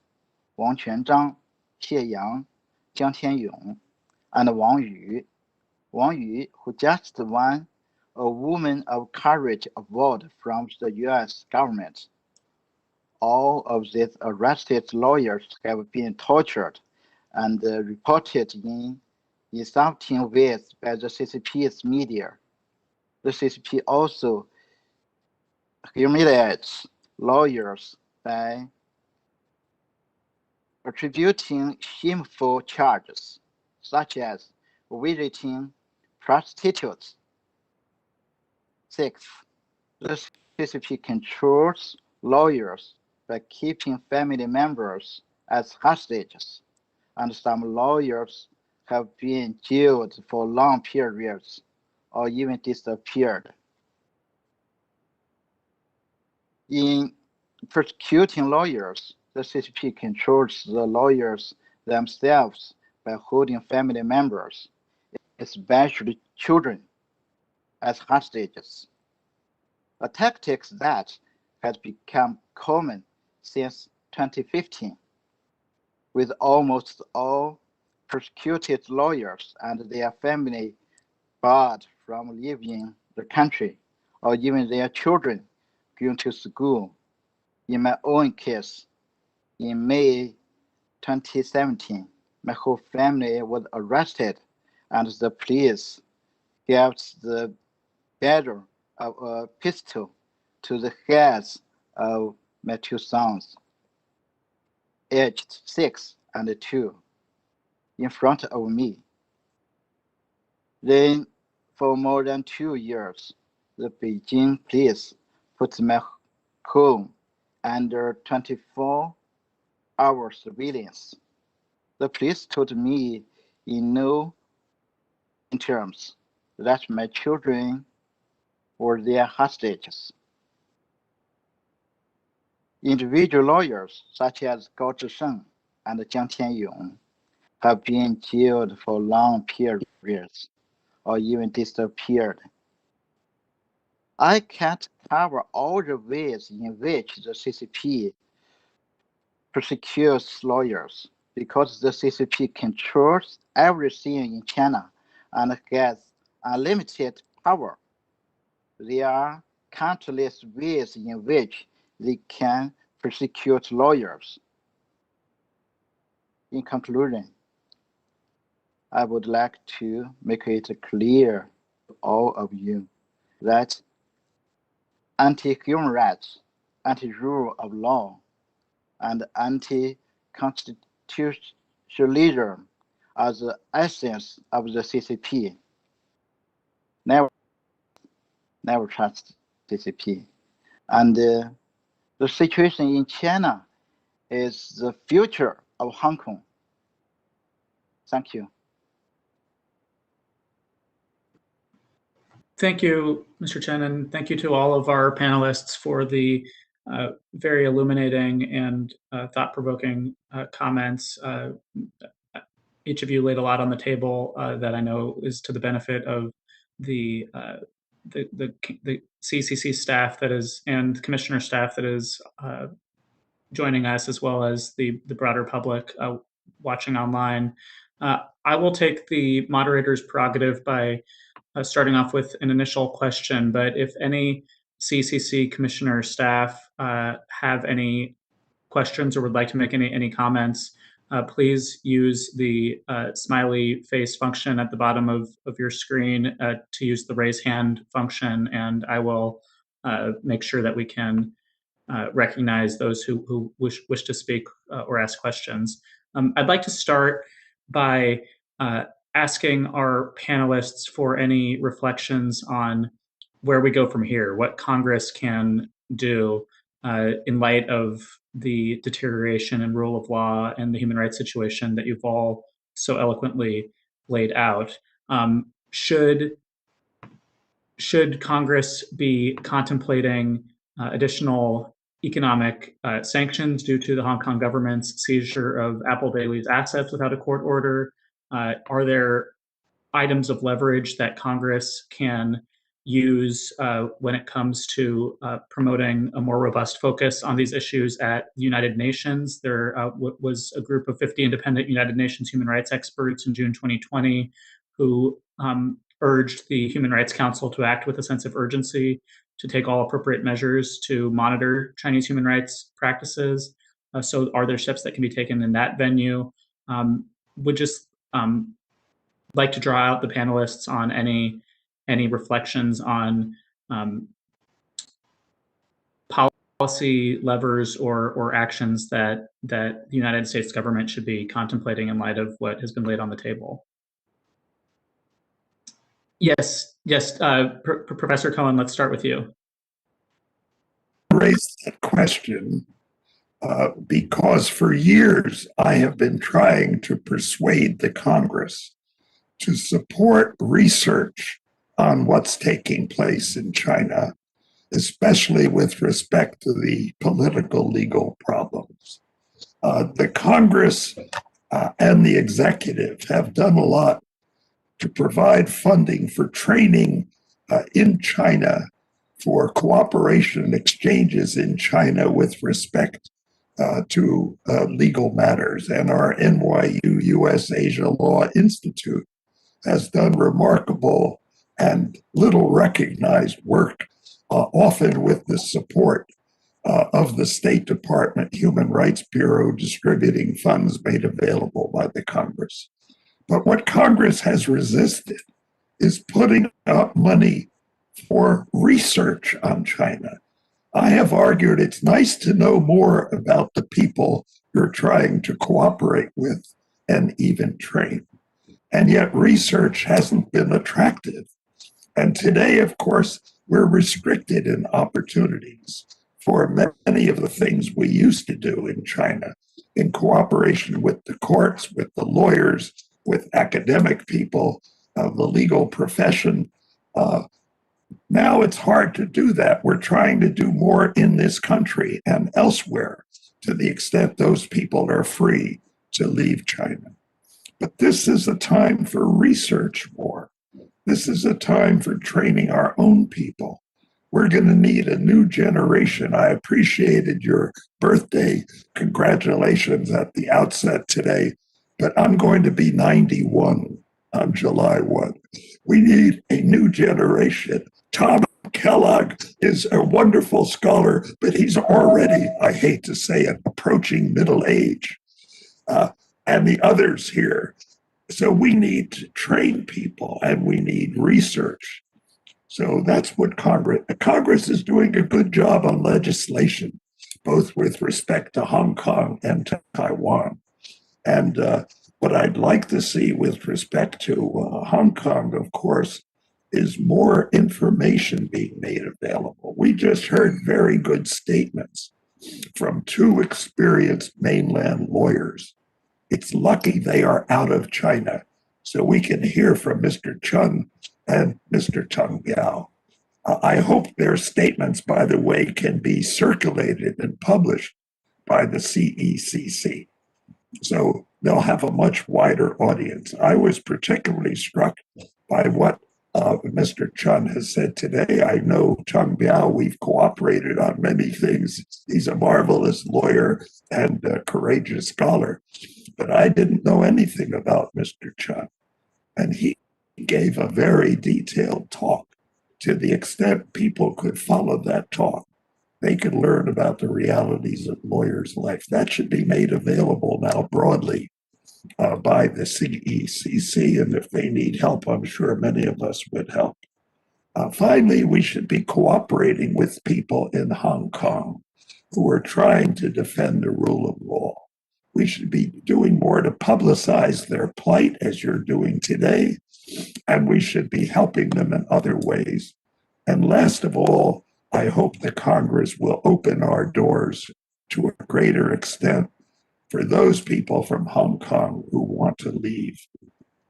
Wang Quanzhang, Xie Yang, Jiang Tianyong, and Wang Yu. Wang Yu, who just won a Woman of Courage award from the US government. All of these arrested lawyers have been tortured and reported in insulting ways by the CCP's media. The CCP also humiliates lawyers by attributing shameful charges, such as visiting prostitutes. Sixth, the CCP controls lawyers by keeping family members as hostages, and some lawyers have been jailed for long periods or even disappeared. In persecuting lawyers, the CCP controls the lawyers themselves by holding family members, especially children, as hostages. A tactic that has become common since 2015, with almost all persecuted lawyers and their family barred from leaving the country, or even their children going to school. In my own case, in May 2017, my whole family was arrested, and the police gave the barrel of a pistol to the heads of my two sons, aged 6 and 2, in front of me. Then, for more than 2 years, the Beijing police put my home under 24-hour surveillance. The police told me in no terms that my children were their hostages. Individual lawyers such as Gao Zhisheng and Jiang Tianyong have been jailed for long periods or even disappeared. I can't cover all the ways in which the CCP persecutes lawyers because the CCP controls everything in China and has unlimited power. There are countless ways in which they can persecute lawyers. In conclusion, I would like to make it clear to all of you that anti-human rights, anti-rule of law, and anti-constitutionalism are the essence of the CCP. Never trust CCP. And the situation in China is the future of Hong Kong. Thank you. Thank you, Mr. Chen, and thank you to all of our panelists for the very illuminating and thought-provoking comments. Each of you laid a lot on the table that I know is to the benefit of the CCC staff that is and commissioner staff that is joining us, as well as the broader public watching online. I will take the moderator's prerogative by starting off with an initial question, but if any CCC commissioner staff have any questions or would like to make any comments, please use the smiley face function at the bottom of your screen to use the raise hand function, and I will make sure that we can recognize those who wish to speak or ask questions. I'd like to start by asking our panelists for any reflections on where we go from here, what Congress can do in light of the deterioration in rule of law and the human rights situation that you've all so eloquently laid out. Should Congress be contemplating additional economic sanctions due to the Hong Kong government's seizure of Apple Bailey's assets without a court order? Are there items of leverage that Congress can use when it comes to promoting a more robust focus on these issues at the United Nations? There was a group of 50 independent United Nations human rights experts in June 2020 who urged the Human Rights Council to act with a sense of urgency to take all appropriate measures to monitor Chinese human rights practices. So are there steps that can be taken in that venue? Would just like to draw out the panelists on any reflections on policy levers or actions that the United States government should be contemplating in light of what has been laid on the table. Yes, Professor Cohen, let's start with you. I raised that question because for years I have been trying to persuade the Congress to support research on what's taking place in China, especially with respect to the political legal problems. The Congress and the executive have done a lot to provide funding for training in China for cooperation and exchanges in China with respect to legal matters. And our NYU US Asia Law Institute has done remarkable and little recognized work, often with the support of the State Department Human Rights Bureau, distributing funds made available by the Congress. But what Congress has resisted is putting up money for research on China. I have argued it's nice to know more about the people you're trying to cooperate with and even train. And yet research hasn't been attractive. And today, of course, we're restricted in opportunities for many of the things we used to do in China in cooperation with the courts, with the lawyers, with academic people, the legal profession. Now it's hard to do that. We're trying to do more in this country and elsewhere to the extent those people are free to leave China. But this is a time for research more. This is a time for training our own people. We're going to need a new generation. I appreciated your birthday congratulations at the outset today, but I'm going to be 91 on July 1. We need a new generation. Tom Kellogg is a wonderful scholar, but he's already, I hate to say it, approaching middle age. And the others here. So we need to train people and we need research. So that's what Congress is doing a good job on legislation, both with respect to Hong Kong and to Taiwan. And what I'd like to see with respect to Hong Kong, of course, is more information being made available. We just heard very good statements from two experienced mainland lawyers. It's lucky they are out of China, so we can hear from Mr. Chun and Mr. Teng Biao. I hope their statements, by the way, can be circulated and published by the CECC. So they'll have a much wider audience. I was particularly struck by what Mr. Chun has said today. I know Teng Biao, we've cooperated on many things. He's a marvelous lawyer and a courageous scholar. But I didn't know anything about Mr. Chun. And he gave a very detailed talk. To the extent people could follow that talk, they could learn about the realities of lawyers' life. That should be made available now broadly by the CECC. And if they need help, I'm sure many of us would help. Finally, we should be cooperating with people in Hong Kong who are trying to defend the rule of law. We should be doing more to publicize their plight, as you're doing today, and we should be helping them in other ways. And last of all, I hope the Congress will open our doors to a greater extent for those people from Hong Kong who want to leave,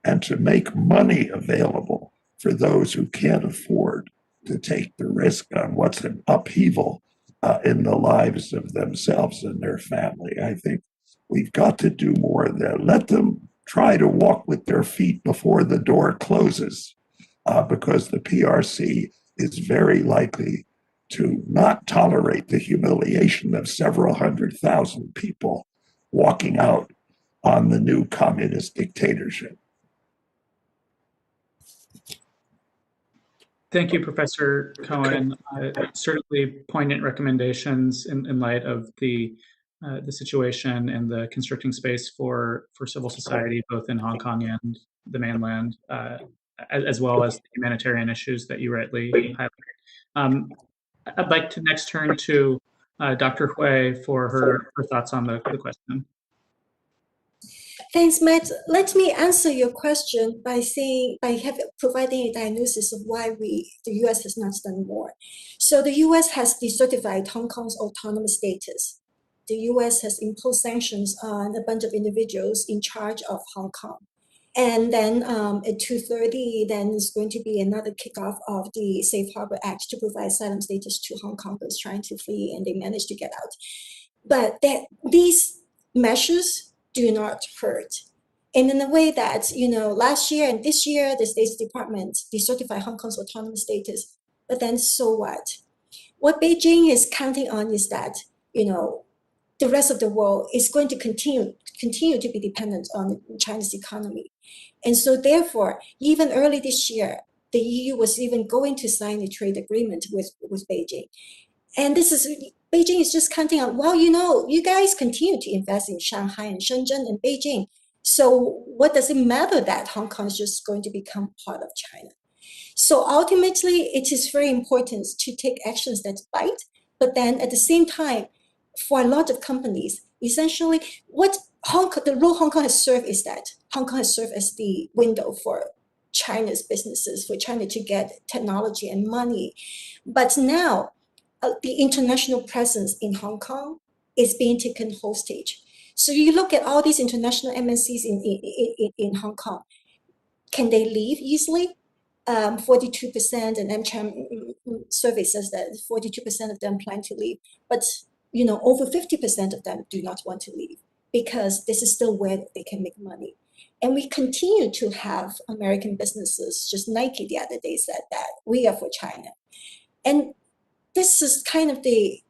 and to make money available for those who can't afford to take the risk on what's an upheaval in the lives of themselves and their family. I think we've got to do more there. Let them try to walk with their feet before the door closes, because the PRC is very likely to not tolerate the humiliation of several 100,000 people walking out on the new communist dictatorship. Thank you, Professor Cohen. Certainly poignant recommendations in light of the situation and the constricting space for civil society, both in Hong Kong and the mainland, as well as the humanitarian issues that you rightly highlighted. I'd like to next turn to Dr. Hui for her thoughts on the question. Thanks, Matt. Let me answer your question by providing a diagnosis of why the U.S. has not done more. So the U.S. has decertified Hong Kong's autonomous status. The U.S. has imposed sanctions on a bunch of individuals in charge of Hong Kong. And then at 2:30, then is going to be another kickoff of the Safe Harbor Act to provide asylum status to Hong Kongers trying to flee, and they managed to get out. But these measures do not hurt. And in a way that, last year and this year, the State Department decertified Hong Kong's autonomous status. But then so what? What Beijing is counting on is that, the rest of the world is going to continue to be dependent on China's economy. And so therefore, even early this year, the EU was even going to sign a trade agreement with Beijing. And Beijing is just counting on, well, you guys continue to invest in Shanghai and Shenzhen and Beijing. So what does it matter that Hong Kong is just going to become part of China? So ultimately, it is very important to take actions that bite, but then at the same time, for a lot of companies, essentially the role Hong Kong has served is that Hong Kong has served as the window for China's businesses, for China to get technology and money. But now the international presence in Hong Kong is being taken hostage. So you look at all these international MNCs in Hong Kong. Can they leave easily? 42%, and AmCham survey says that 42% of them plan to leave. But over 50% of them do not want to leave because this is still where they can make money. And we continue to have American businesses, just Nike the other day said that we are for China. And this is kind of the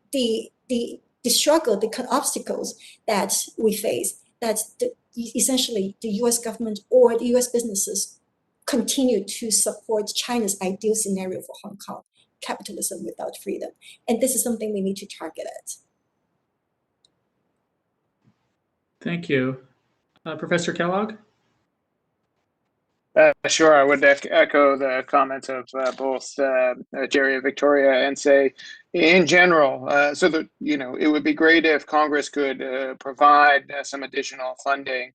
struggle, the obstacles that we face, that essentially the US government or the US businesses continue to support China's ideal scenario for Hong Kong, capitalism without freedom. And this is something we need to target at. Thank you. Professor Kellogg? Sure, I would echo the comments of both Jerry and Victoria, and say, in general, so that it would be great if Congress could provide some additional funding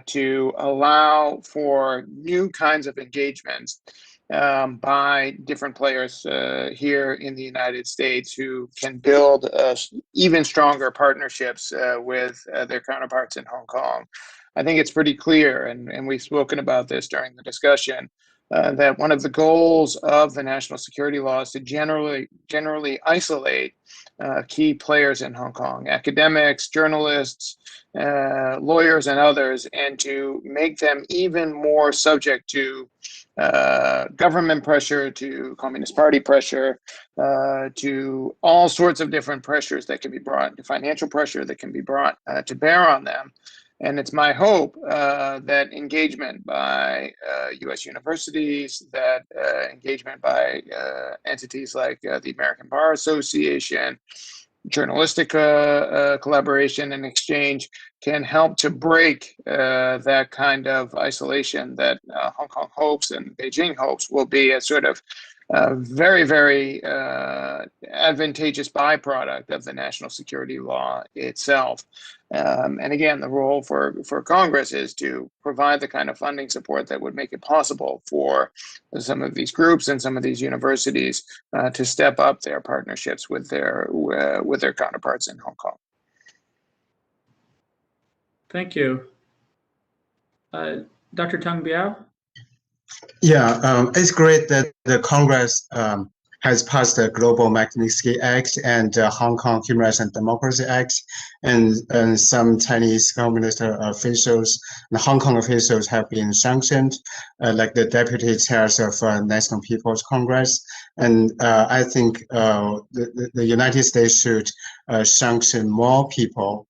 to allow for new kinds of engagements by different players here in the United States who can build even stronger partnerships with their counterparts in Hong Kong. I think it's pretty clear, and we've spoken about this during the discussion, that one of the goals of the national security law is to generally isolate key players in Hong Kong, academics, journalists, lawyers, and others, and to make them even more subject to government pressure, to Communist Party pressure, to all sorts of different pressures that can be brought, to financial pressure that can be brought to bear on them. And it's my hope that engagement by US universities, that engagement by entities like the American Bar Association, journalistic collaboration and exchange can help to break that kind of isolation that Hong Kong hopes and Beijing hopes will be a sort of very, very advantageous byproduct of the national security law itself. And again, the role for Congress is to provide the kind of funding support that would make it possible for some of these groups and some of these universities to step up their partnerships with their counterparts in Hong Kong. Thank you. Dr. Tung Biao? Yeah, it's great that the Congress has passed the Global Magnitsky Act and the Hong Kong Human Rights and Democracy Act, and some Chinese Communist officials and Hong Kong officials have been sanctioned, like the deputy chairs of National People's Congress. And I think the United States should sanction more people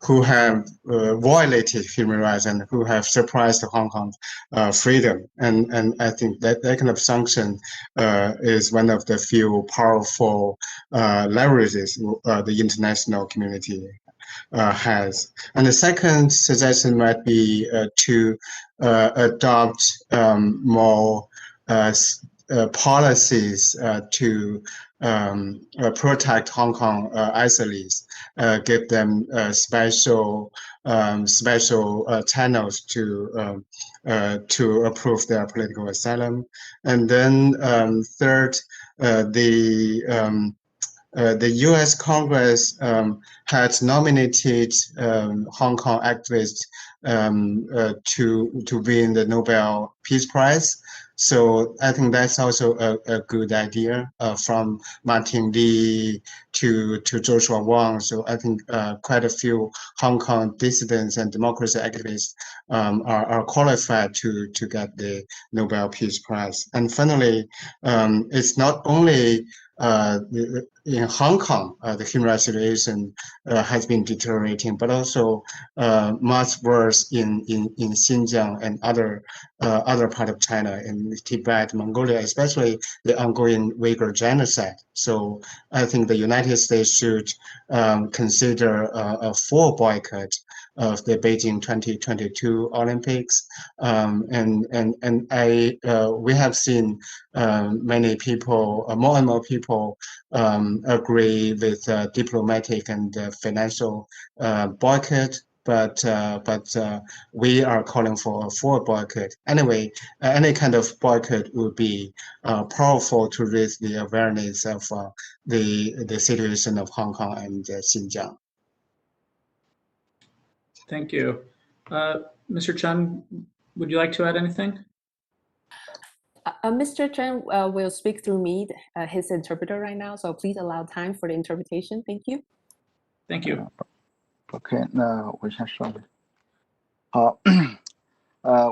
who have violated human rights and who have suppressed Hong Kong freedom. And I think that kind of sanction is one of the few powerful leverages the international community has. And the second suggestion might be to adopt more policies to protect Hong Kong isolates, give them special channels to approve their political asylum. And then third, the U.S. Congress had nominated Hong Kong activists to win the Nobel Peace Prize. So I think that's also a good idea, from Martin Lee to Joshua Wong. So I think quite a few Hong Kong dissidents and democracy activists are qualified to get the Nobel Peace Prize. And finally, it's not only in Hong Kong, the human rights situation has been deteriorating, but also much worse in Xinjiang and other part of China, in Tibet, Mongolia, especially the ongoing Uyghur genocide. So I think the United States should consider a full boycott of the Beijing 2022 Olympics, and we have seen many people, more and more people, agree with diplomatic and financial boycott but we are calling for a full boycott. Anyway, any kind of boycott would be powerful to raise the awareness of the situation of Hong Kong and Xinjiang. Thank you. Mr. Chen, would you like to add anything? Mr. Chen will speak through me, his interpreter right now, so please allow time for the interpretation. Thank you. Thank you. OK， 那我先说吧。好，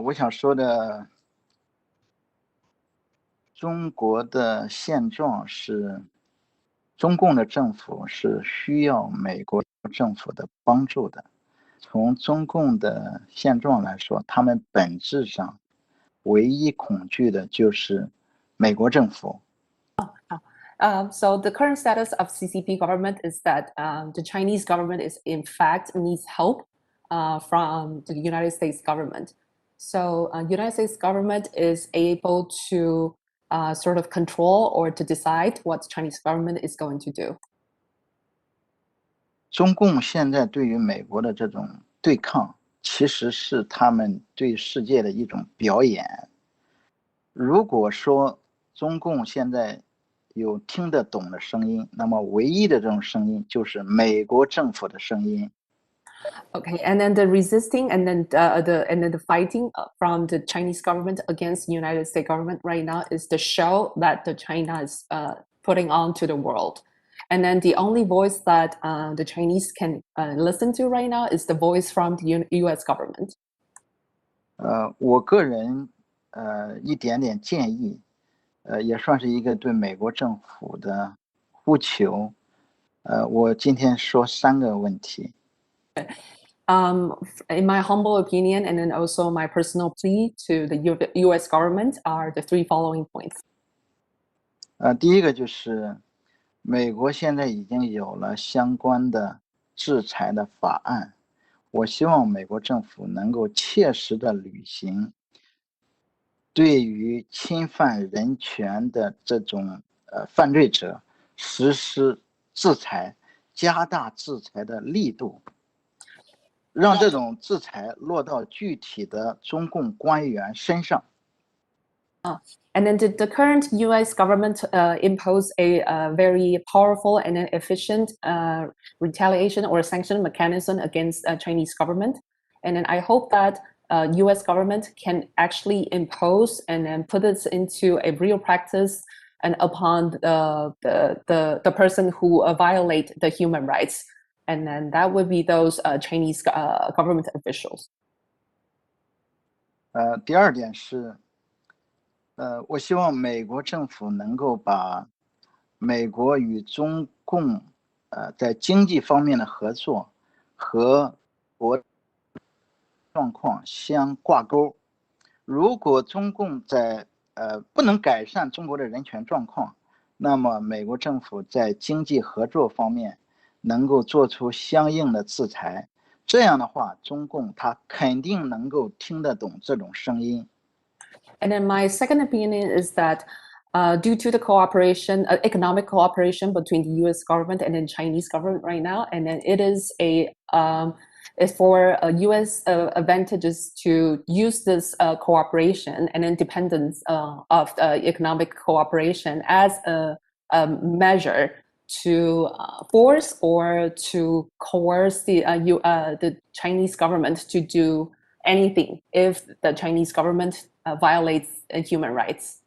我想说的，中国的现状是，中共的政府是需要美国政府的帮助的。从中共的现状来说，他们本质上唯一恐惧的就是美国政府。So the current status of CCP government is that the Chinese government is in fact needs help from the United States government. So United States government is able to sort of control or to decide what Chinese government is going to do. 中共现在对于美国的这种对抗，其实是他们对世界的一种表演。如果说中共现在有听得懂的声音，那么唯一的这种声音就是美国政府的声音。Okay, and then the resisting and then the fighting from the Chinese government against the United States government right now is the show that the China is putting on to the world. And then the only voice that the Chinese can listen to right now is the voice from the U.S. government. 我个人一点点建议，也算是一个对美国政府的呼求。我今天说3个问题。In my humble opinion, and then also my personal plea to the U.S. government are the 3 following points. 第一个就是美国现在已经有了相关的制裁的法案，我希望美国政府能够切实的履行对于侵犯人权的这种犯罪者实施制裁，加大制裁的力度，让这种制裁落到具体的中共官员身上。And then the current U.S. government imposed a very powerful and efficient retaliation or sanction mechanism against Chinese government. And then I hope that U.S. government can actually impose and then put this into a real practice and upon the person who violate the human rights. And then that would be those Chinese government officials. 第二点是。我希望美国政府能够把美国与中共在经济方面的合作和国状况相挂钩。如果中共在不能改善中国的人权状况，那么美国政府在经济合作方面能够做出相应的制裁。这样的话，中共他肯定能够听得懂这种声音。And then my second opinion is that due to the cooperation, economic cooperation between the U.S. government and the Chinese government right now, and then it is is for U.S. advantages to use this cooperation and independence of economic cooperation as a measure to force or to coerce the Chinese government to do anything if the Chinese government violates human rights.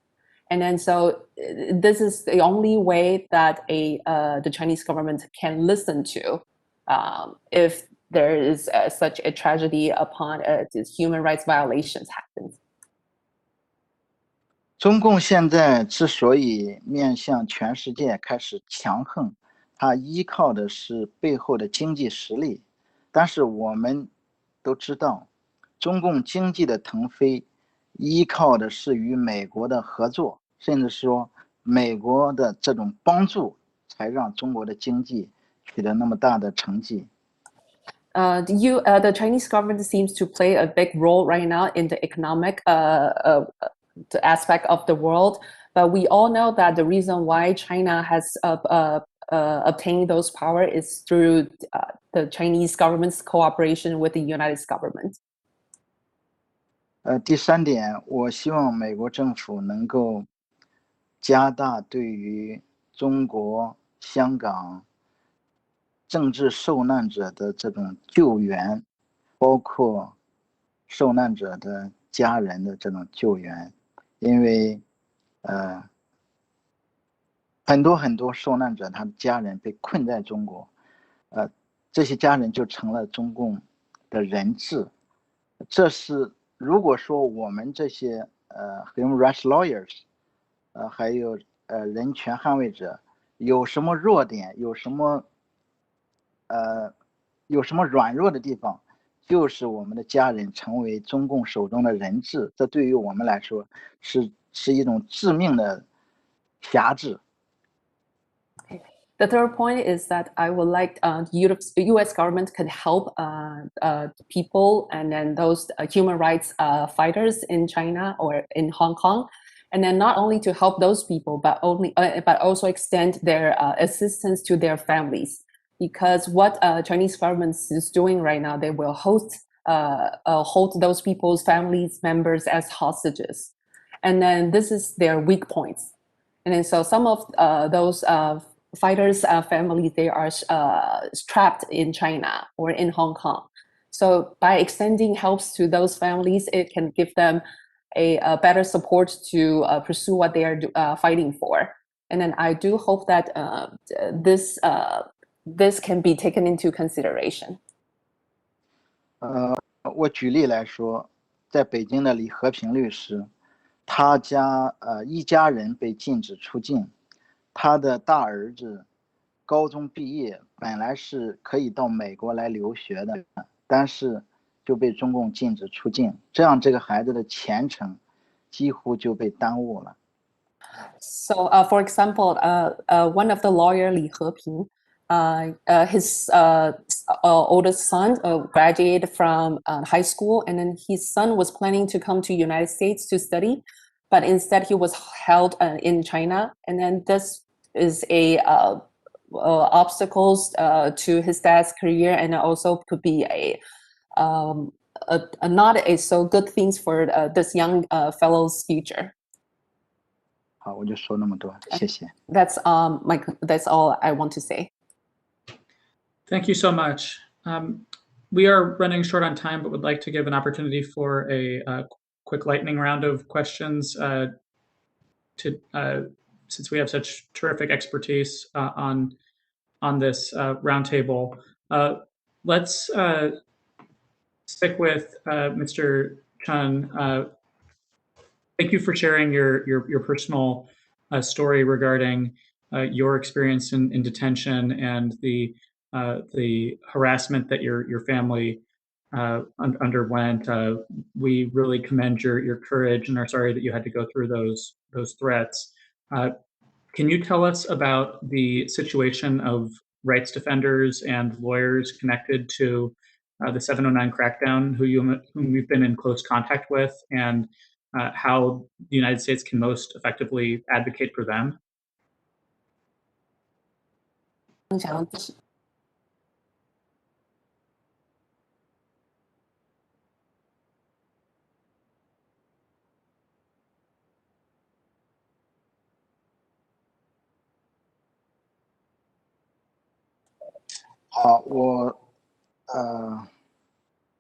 And then so this is the only way that the Chinese government can listen to if there is such a tragedy upon human rights violations happen. 中共现在之所以面向全世界开始强横，它依靠的是背后的经济实力。但是我们都知道，中共经济的腾飞依靠的是与美国的合作，甚至说美国的这种帮助，才让中国的经济取得那么大的成绩。The Chinese government seems to play a big role right now in the economic the aspect of the world. But we all know that the reason why China has obtain those power is through the Chinese government's cooperation with the United States government. 第三点，我希望美国政府能够加大对于中国香港政治受难者的这种救援，包括受难者的家人的这种救援，因为很多受难者他的家人被困在中国，这些家人就成了中共的人质。这是如果说我们这些human rights lawyers，还有人权捍卫者有什么弱点，有什么软弱的地方，就是我们的家人成为中共手中的人质，这对于我们来说是一种致命的辖制。The third point is that I would like the U.S. government could help people and then those human rights fighters in China or in Hong Kong, and then not only to help those people, but also extend their assistance to their families. Because what Chinese government is doing right now, they will hold those people's families members as hostages, and then this is their weak points. And then so some of those fighters' families, they are trapped in China or in Hong Kong. So by extending helps to those families, it can give them a better support to pursue what they are fighting for. And then I do hope that this can be taken into consideration. 我举例来说，在北京的李和平律师，他家一家人被禁止出境。他的大儿子高中毕业，本来是可以到美国来留学的，但是就被中共禁止出境，这样这个孩子的前程几乎就被耽误了。So, for example, one of the lawyer Li Heping, his oldest son graduated from high school, and then his son was planning to come to United States to study, but instead he was held in China, and then this is obstacles to his dad's career, and also could be not a so good things for this young fellow's future. 好，我就说那么多，谢谢。That's all I want to say. Thank you so much. We are running short on time, but would like to give an opportunity for a quick lightning round of questions since we have such terrific expertise on this roundtable. Let's stick with Mr. Chun. Thank you for sharing your personal story regarding your experience in detention and the harassment that your family underwent. We really commend your courage and are sorry that you had to go through those threats. Can you tell us about the situation of rights defenders and lawyers connected to the 709 crackdown, whom we've been in close contact with, and how the United States can most effectively advocate for them?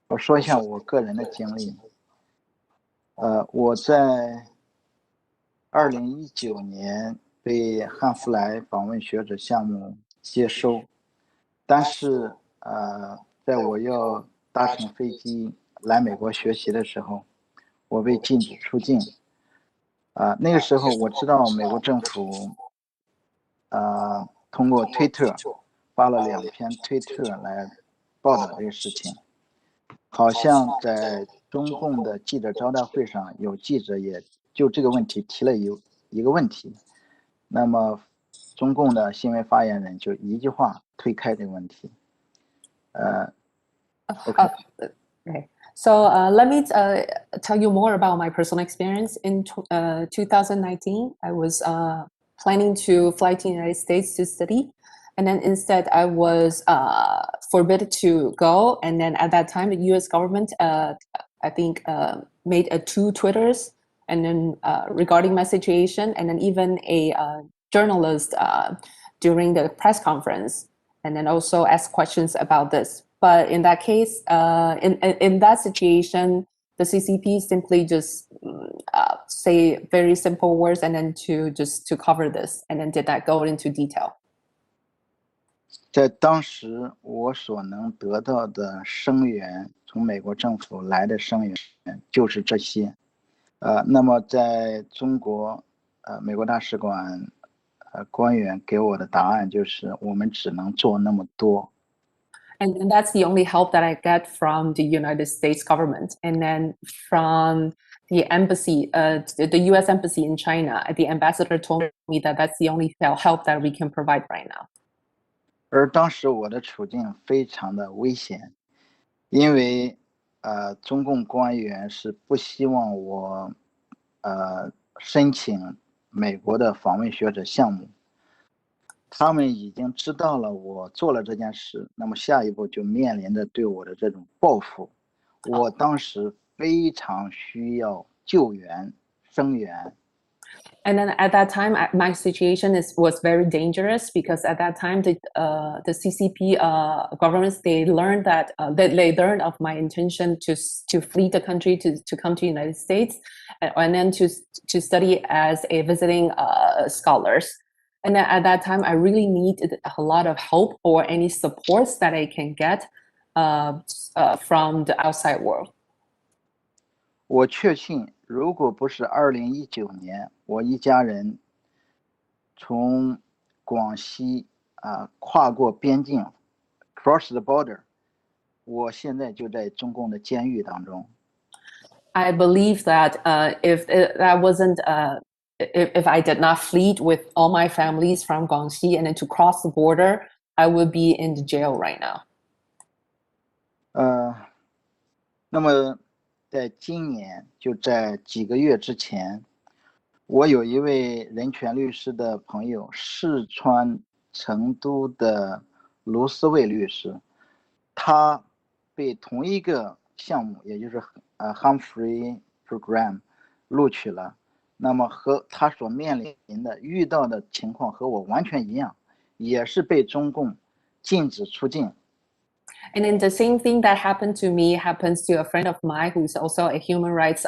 我说一下我个人的经历。我在2019年被汉弗莱访问学者项目接收，但是在我要搭乘飞机来美国学习的时候，我被禁止出境。那个时候我知道美国政府通过推特发了2篇推特来报道这个事情，好像在中共的记者招待会上，有记者也就这个问题提了一个问题，那么中共的新闻发言人就一句话推开这个问题。Okay. So let me tell you more about my personal experience. In 2019, I was planning to fly to the United States to study. And then instead, I was forbidden to go. And then at that time, the U.S. government, I think, made 2 Twitters, and then regarding my situation, and then even a journalist during the press conference, and then also asked questions about this. But in that case, in that situation, the CCP simply just say very simple words, and then to cover this, and then did not go into detail. 在当时我所能得到的声援，从美国政府来的声援就是这些。那么在中国，美国大使馆官员给我的答案就是我们只能做那么多。And that's the only help that I get from the United States government. And then from the embassy, the US embassy in China, the ambassador told me that that's the only help that we can provide right now. 而当时我的处境非常的危险，因为中共官员是不希望我申请美国的访问学者项目。他们已经知道了我做了这件事，那么下一步就面临着对我的这种报复。我当时非常需要救援、声援。And then at that time, my situation was very dangerous, because at that time the CCP governments, they learned that they learned of my intention to flee the country to come to the United States, and then to study as a visiting scholars. And then at that time, I really needed a lot of help or any supports that I can get from the outside world. 我确信，如果不是2019年，我一家人从广西跨过边境 ，cross the border， 我现在就在中共的监狱当中。I believe that if that wasn't if I did not flee with all my families from Guangxi and then to cross the border, I would be in the jail right now. 那么在今年，就在几个月之前，我有一位人权律师的朋友，四川成都的卢思卫律师，他被同一个项目，也就是Humphrey Program 录取了。那么和他所面临的遇到的情况和我完全一样，也是被中共禁止出境。And then the same thing that happened to me happens to a friend of mine who's also a human rights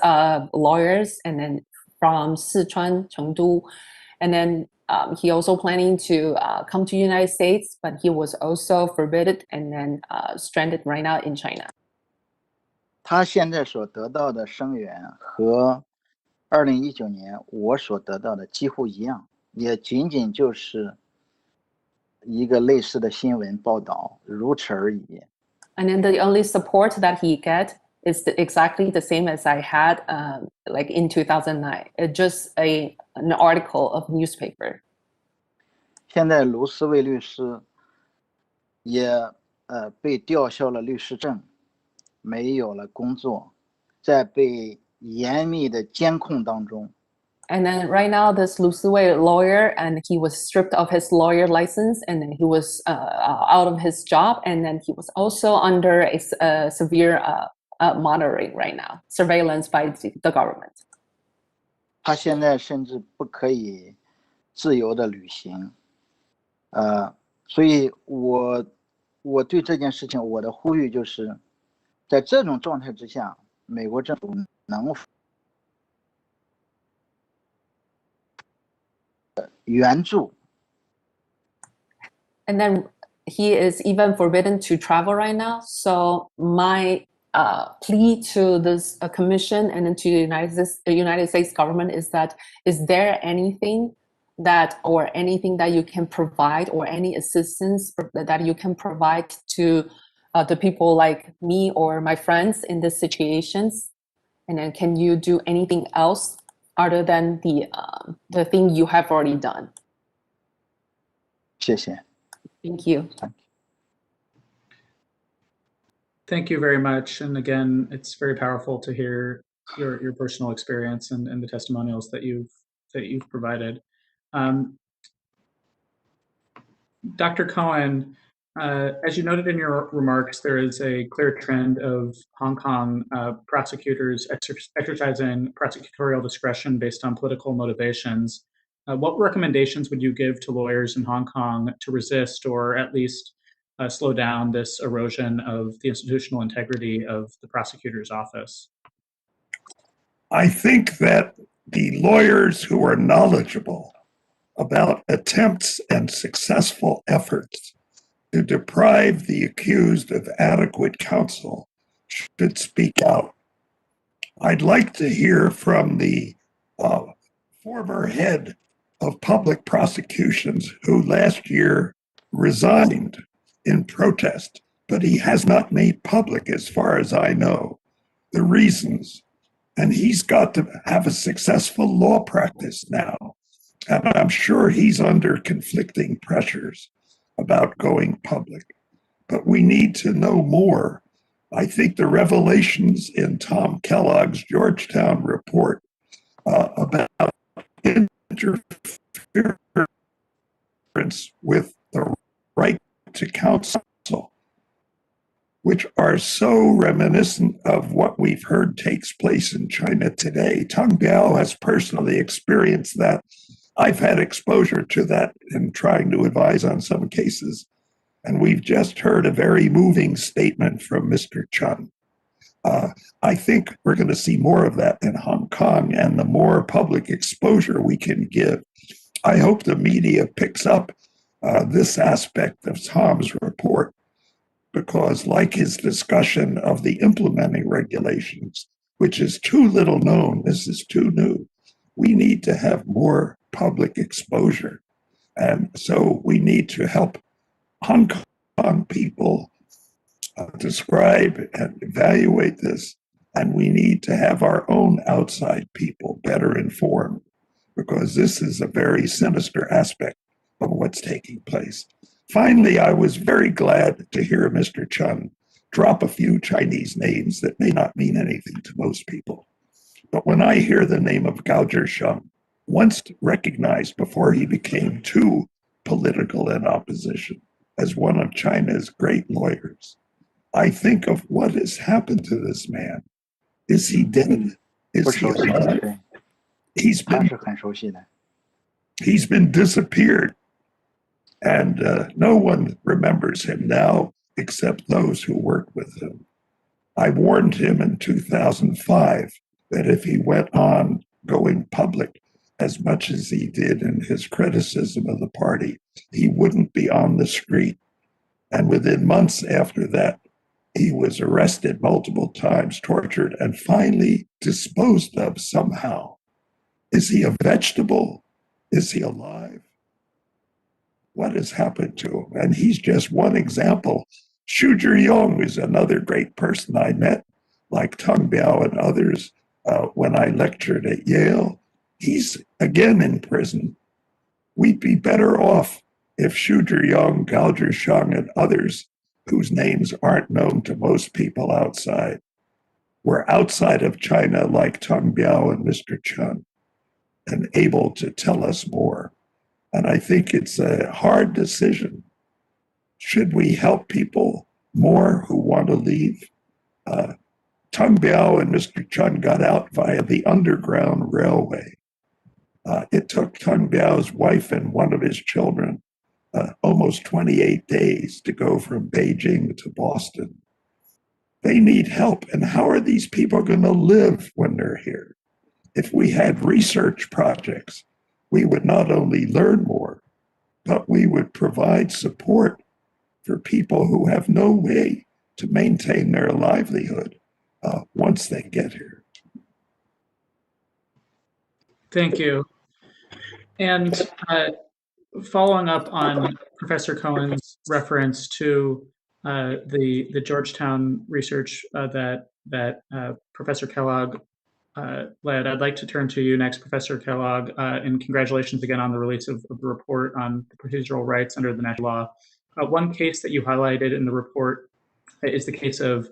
lawyers, and then from Sichuan, Chengdu, and then he also planning to come to the United States, but he was also forbidden and then stranded right now in China. 他现在所得到的声援和2019年我所得到的几乎一样，也仅仅就是一个类似的新闻报道，如此而已。And then the only support that he get is exactly the same as I had like in 2009. It's just an article of newspaper. 现在卢思卫律师也被吊销了律师证，没有了工作，在被严密的监控当中。And then right now, this Lu Siwei lawyer, and he was stripped of his lawyer license, and then he was out of his job, and then he was also under a severe monitoring right now, surveillance by the government. 他现在甚至不可以自由的旅行，所以我对这件事情我的呼吁就是，在这种状态之下，美国政府能援助。 And then he is even forbidden to travel right now. So my plea to this commission and then to the United States government is that, is there anything that or anything that you can provide or any assistance that you can provide to the people like me or my friends in these situations? And then can you do anything else other than the thing you have already done? 谢谢。 Thank you. Thank you very much. And again, it's very powerful to hear your personal experience and the testimonials that you've provided. Dr. Cohen, as you noted in your remarks, there is a clear trend of Hong Kong prosecutors exercising prosecutorial discretion based on political motivations. What recommendations would you give to lawyers in Hong Kong to resist or at least slow down this erosion of the institutional integrity of the prosecutor's office? I think that the lawyers who are knowledgeable about attempts and successful efforts to deprive the accused of adequate counsel should speak out. I'd like to hear from the former head of public prosecutions who last year resigned in protest, but he has not made public, as far as I know, the reasons. And he's got to have a successful law practice now. And I'm sure he's under conflicting pressures about going public. But we need to know more. I think the revelations in Tom Kellogg's Georgetown report about interference with the right to counsel, which are so reminiscent of what we've heard takes place in China today. Tang Biao has personally experienced that. I've had exposure to that in trying to advise on some cases. And we've just heard a very moving statement from Mr. Chun. I think we're going to see more of that in Hong Kong, and the more public exposure we can give. I hope the media picks up this aspect of Tom's report, because like his discussion of the implementing regulations, which is too little known, this is too new, we need to have more public exposure. And so we need to help Hong Kong people describe and evaluate this, and we need to have our own outside people better informed, because this is a very sinister aspect of what's taking place. Finally, I was very glad to hear Mr. Chun drop a few Chinese names that may not mean anything to most people. But when I hear the name of Gao Zhisheng, once recognized before he became too political in opposition as one of China's great lawyers, I think of what has happened to this man. Is he dead? Is he alive? He's been disappeared. And no one remembers him now except those who worked with him. I warned him in 2005 that if he went on going public as much as he did in his criticism of the party, he wouldn't be on the street. And within months after that, he was arrested multiple times, tortured, and finally disposed of somehow. Is he a vegetable? Is he alive? What has happened to him? And he's just one example. Xu Zhiyong is another great person I met, like Tang Biao and others, when I lectured at Yale. He's again in prison. We'd be better off if Xu Zhiyong, Gao Zhisheng, and others whose names aren't known to most people outside were outside of China, like Tang Biao and Mr. Chun, and able to tell us more. And I think it's a hard decision. Should we help people more who want to leave? Tang Biao and Mr. Chun got out via the Underground Railway. It took Tang Biao's wife and one of his children almost 28 days to go from Beijing to Boston. They need help. And how are these people going to live when they're here? If we had research projects, we would not only learn more, but we would provide support for people who have no way to maintain their livelihood once they get here. Thank you. And following up on Professor Cohen's reference to the Georgetown research that Professor Kellogg led, I'd like to turn to you next, Professor Kellogg, and congratulations again on the release of the report on the procedural rights under the national law. One case that you highlighted in the report is the case of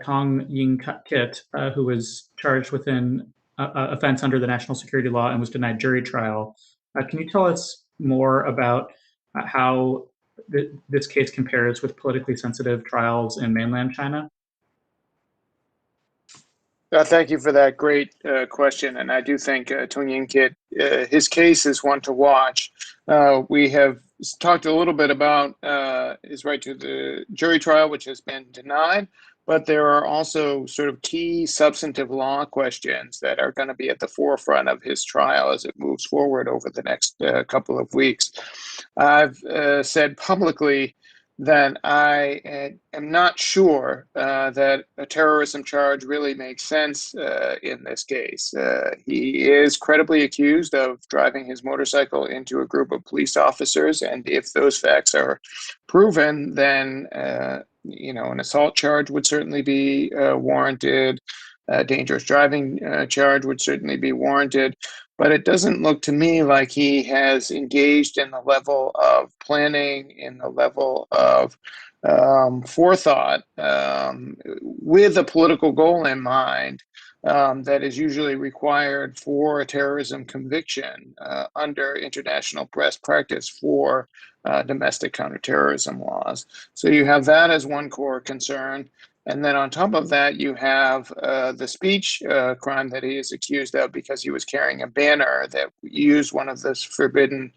Tong Ying Kit, who was charged with an offense under the national security law and was denied jury trial. Can you tell us more about how this case compares with politically sensitive trials in mainland China? Thank you for that great question. And I do think Tung-Yin Kit, his case is one to watch. We have talked a little bit about his right to the jury trial, which has been denied, but there are also sort of key substantive law questions that are going to be at the forefront of his trial as it moves forward over the next couple of weeks. I've said publicly that I am not sure that a terrorism charge really makes sense in this case. He is credibly accused of driving his motorcycle into a group of police officers, and if those facts are proven, then an assault charge would certainly be warranted. A dangerous driving charge would certainly be warranted. But it doesn't look to me like he has engaged in the level of planning, in the level of forethought with a political goal in mind that is usually required for a terrorism conviction under international best practice for domestic counterterrorism laws. So you have that as one core concern. And then on top of that, you have the speech crime that he is accused of because he was carrying a banner that used one of those forbidden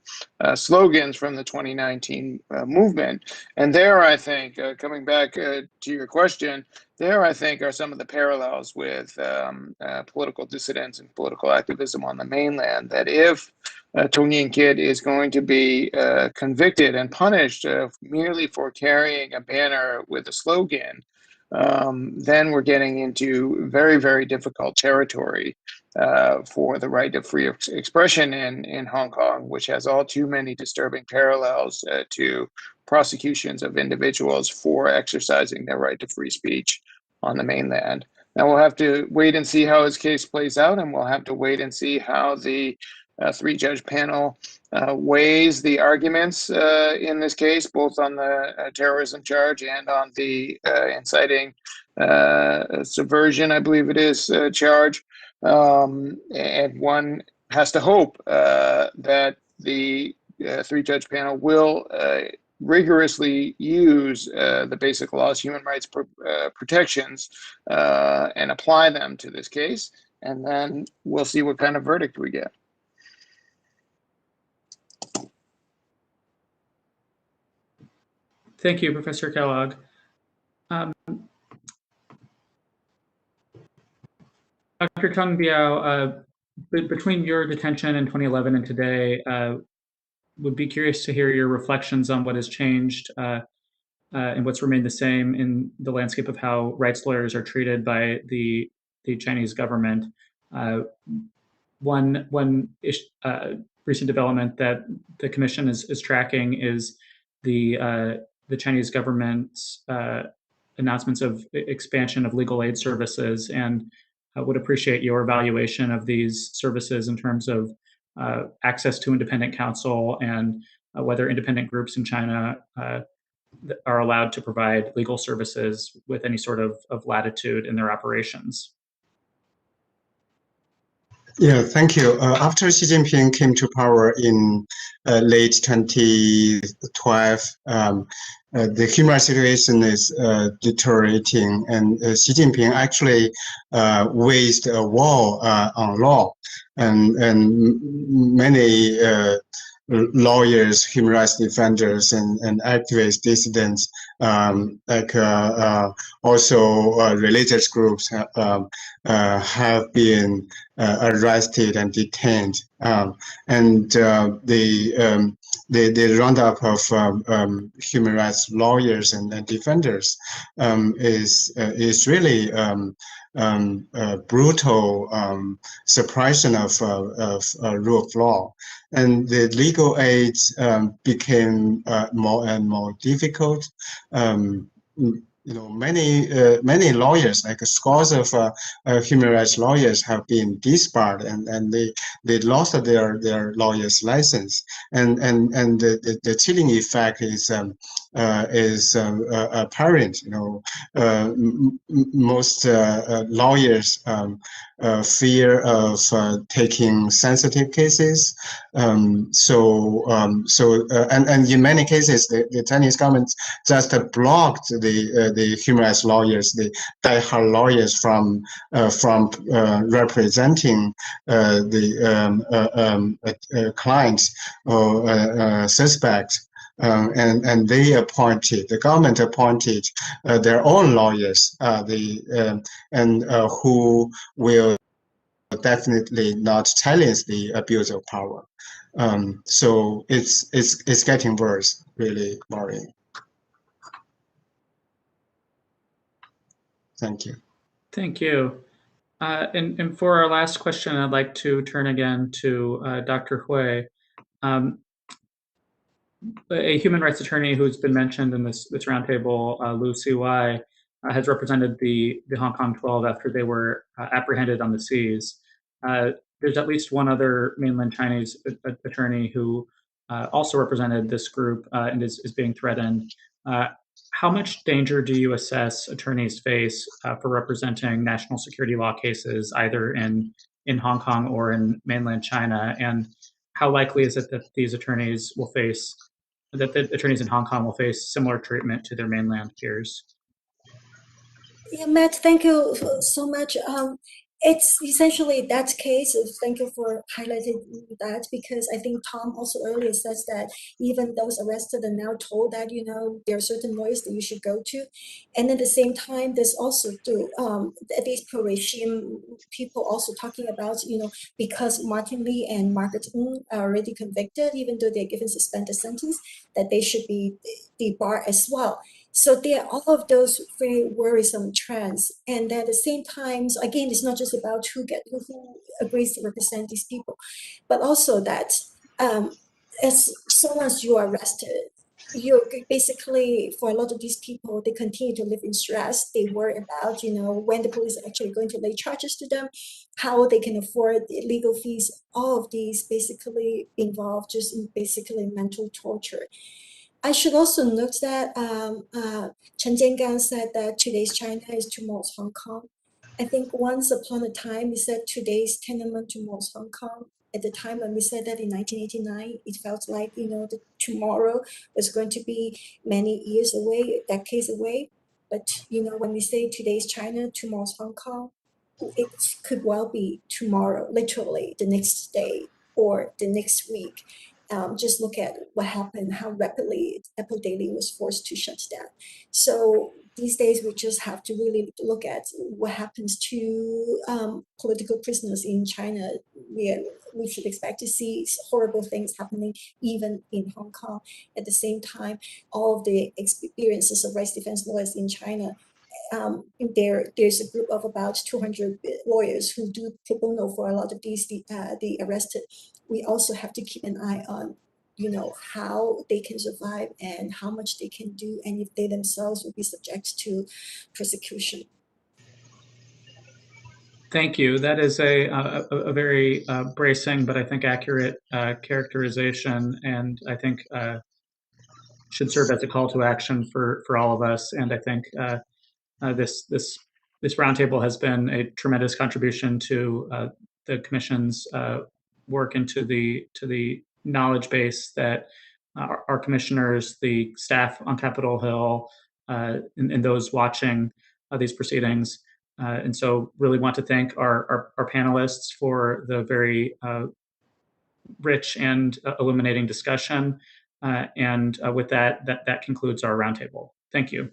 slogans from the 2019 movement. And there, I think, coming back to your question, there, I think, are some of the parallels with political dissidents and political activism on the mainland, that if Tung-Yin Kit is going to be convicted and punished merely for carrying a banner with a slogan, then we're getting into very, very difficult territory for the right of free expression in Hong Kong, which has all too many disturbing parallels to prosecutions of individuals for exercising their right to free speech on the mainland. Now, we'll have to wait and see how his case plays out, and we'll have to wait and see how the three-judge panel weighs the arguments in this case, both on the terrorism charge and on the inciting subversion, I believe it is, charge. And one has to hope that the three-judge panel will rigorously use the basic laws, human rights protections, and apply them to this case. And then we'll see what kind of verdict we get. Thank you, Professor Kellogg. Dr. Tung Biao, between your detention in 2011 and today, would be curious to hear your reflections on what has changed and what's remained the same in the landscape of how rights lawyers are treated by the Chinese government. One recent development that the Commission is tracking is the Chinese government's announcements of expansion of legal aid services, and I would appreciate your evaluation of these services in terms of access to independent counsel and whether independent groups in China are allowed to provide legal services with any sort of latitude in their operations. Yeah, thank you. After Xi Jinping came to power in late 2012, the human rights situation is deteriorating, and Xi Jinping actually waged a war on law, and many lawyers, human rights defenders, and activist dissidents, also religious groups have been arrested and detained, and the roundup of human rights lawyers and defenders is really brutal suppression of rule of law, and the legal aid became more and more difficult. Many lawyers, like scores of human rights lawyers, have been disbarred, and they lost their lawyer's license. And the chilling effect is is apparent. Most lawyers fear of taking sensitive cases. And in many cases, the Chinese government just blocked the human rights lawyers, the die-hard lawyers from representing the clients or suspects. And the government appointed their own lawyers, who will definitely not challenge the abuse of power. So it's getting worse, really worrying. Thank you. Thank you. And for our last question, I'd like to turn again to Dr. Hui. A human rights attorney who's been mentioned in this roundtable, Lu CY, has represented the Hong Kong 12 after they were apprehended on the seas. There's at least one other mainland Chinese attorney who also represented this group and is being threatened. How much danger do you assess attorneys face for representing national security law cases, either in Hong Kong or in mainland China? And how likely is it that the attorneys in Hong Kong will face similar treatment to their mainland peers? Yeah, Matt, thank you so much. It's essentially that case. Thank you for highlighting that, because I think Tom also earlier says that even those arrested are now told that, there are certain lawyers that you should go to. And at the same time, there's also these pro-regime people also talking about, because Martin Lee and Margaret Ng are already convicted, even though they're given suspended sentence, that they should be debarred as well. So there are all of those very worrisome trends. And at the same time, again, it's not just about who agrees to represent these people, but also that as soon as you are arrested, you're basically, for a lot of these people, they continue to live in stress. They worry about, when the police are actually going to lay charges to them, how they can afford the legal fees. All of these basically involve just basically mental torture. I should also note that Chen Jiangang said that today's China is tomorrow's Hong Kong. I think once upon a time, we said today's Tiananmen, tomorrow's Hong Kong. At the time when we said that in 1989, it felt like, the tomorrow was going to be many years away, decades away. But, when we say today's China, tomorrow's Hong Kong, it could well be tomorrow, literally the next day or the next week. Just look at what happened, how rapidly Apple Daily was forced to shut down. So these days, we just have to really look at what happens to political prisoners in China. We should expect to see horrible things happening even in Hong Kong. At the same time, all of the experiences of rights defense lawyers in China, there's a group of about 200 lawyers who do pro bono for a lot of these the arrested. We also have to keep an eye on, how they can survive and how much they can do, and if they themselves will be subject to persecution. Thank you. That is a very bracing, but I think accurate characterization, and I think should serve as a call to action for all of us. And I think this roundtable has been a tremendous contribution to the Commission's work into the knowledge base that our commissioners, the staff on Capitol Hill, and those watching these proceedings. And so really want to thank our panelists for the very rich and illuminating discussion. And with that concludes our roundtable. Thank you.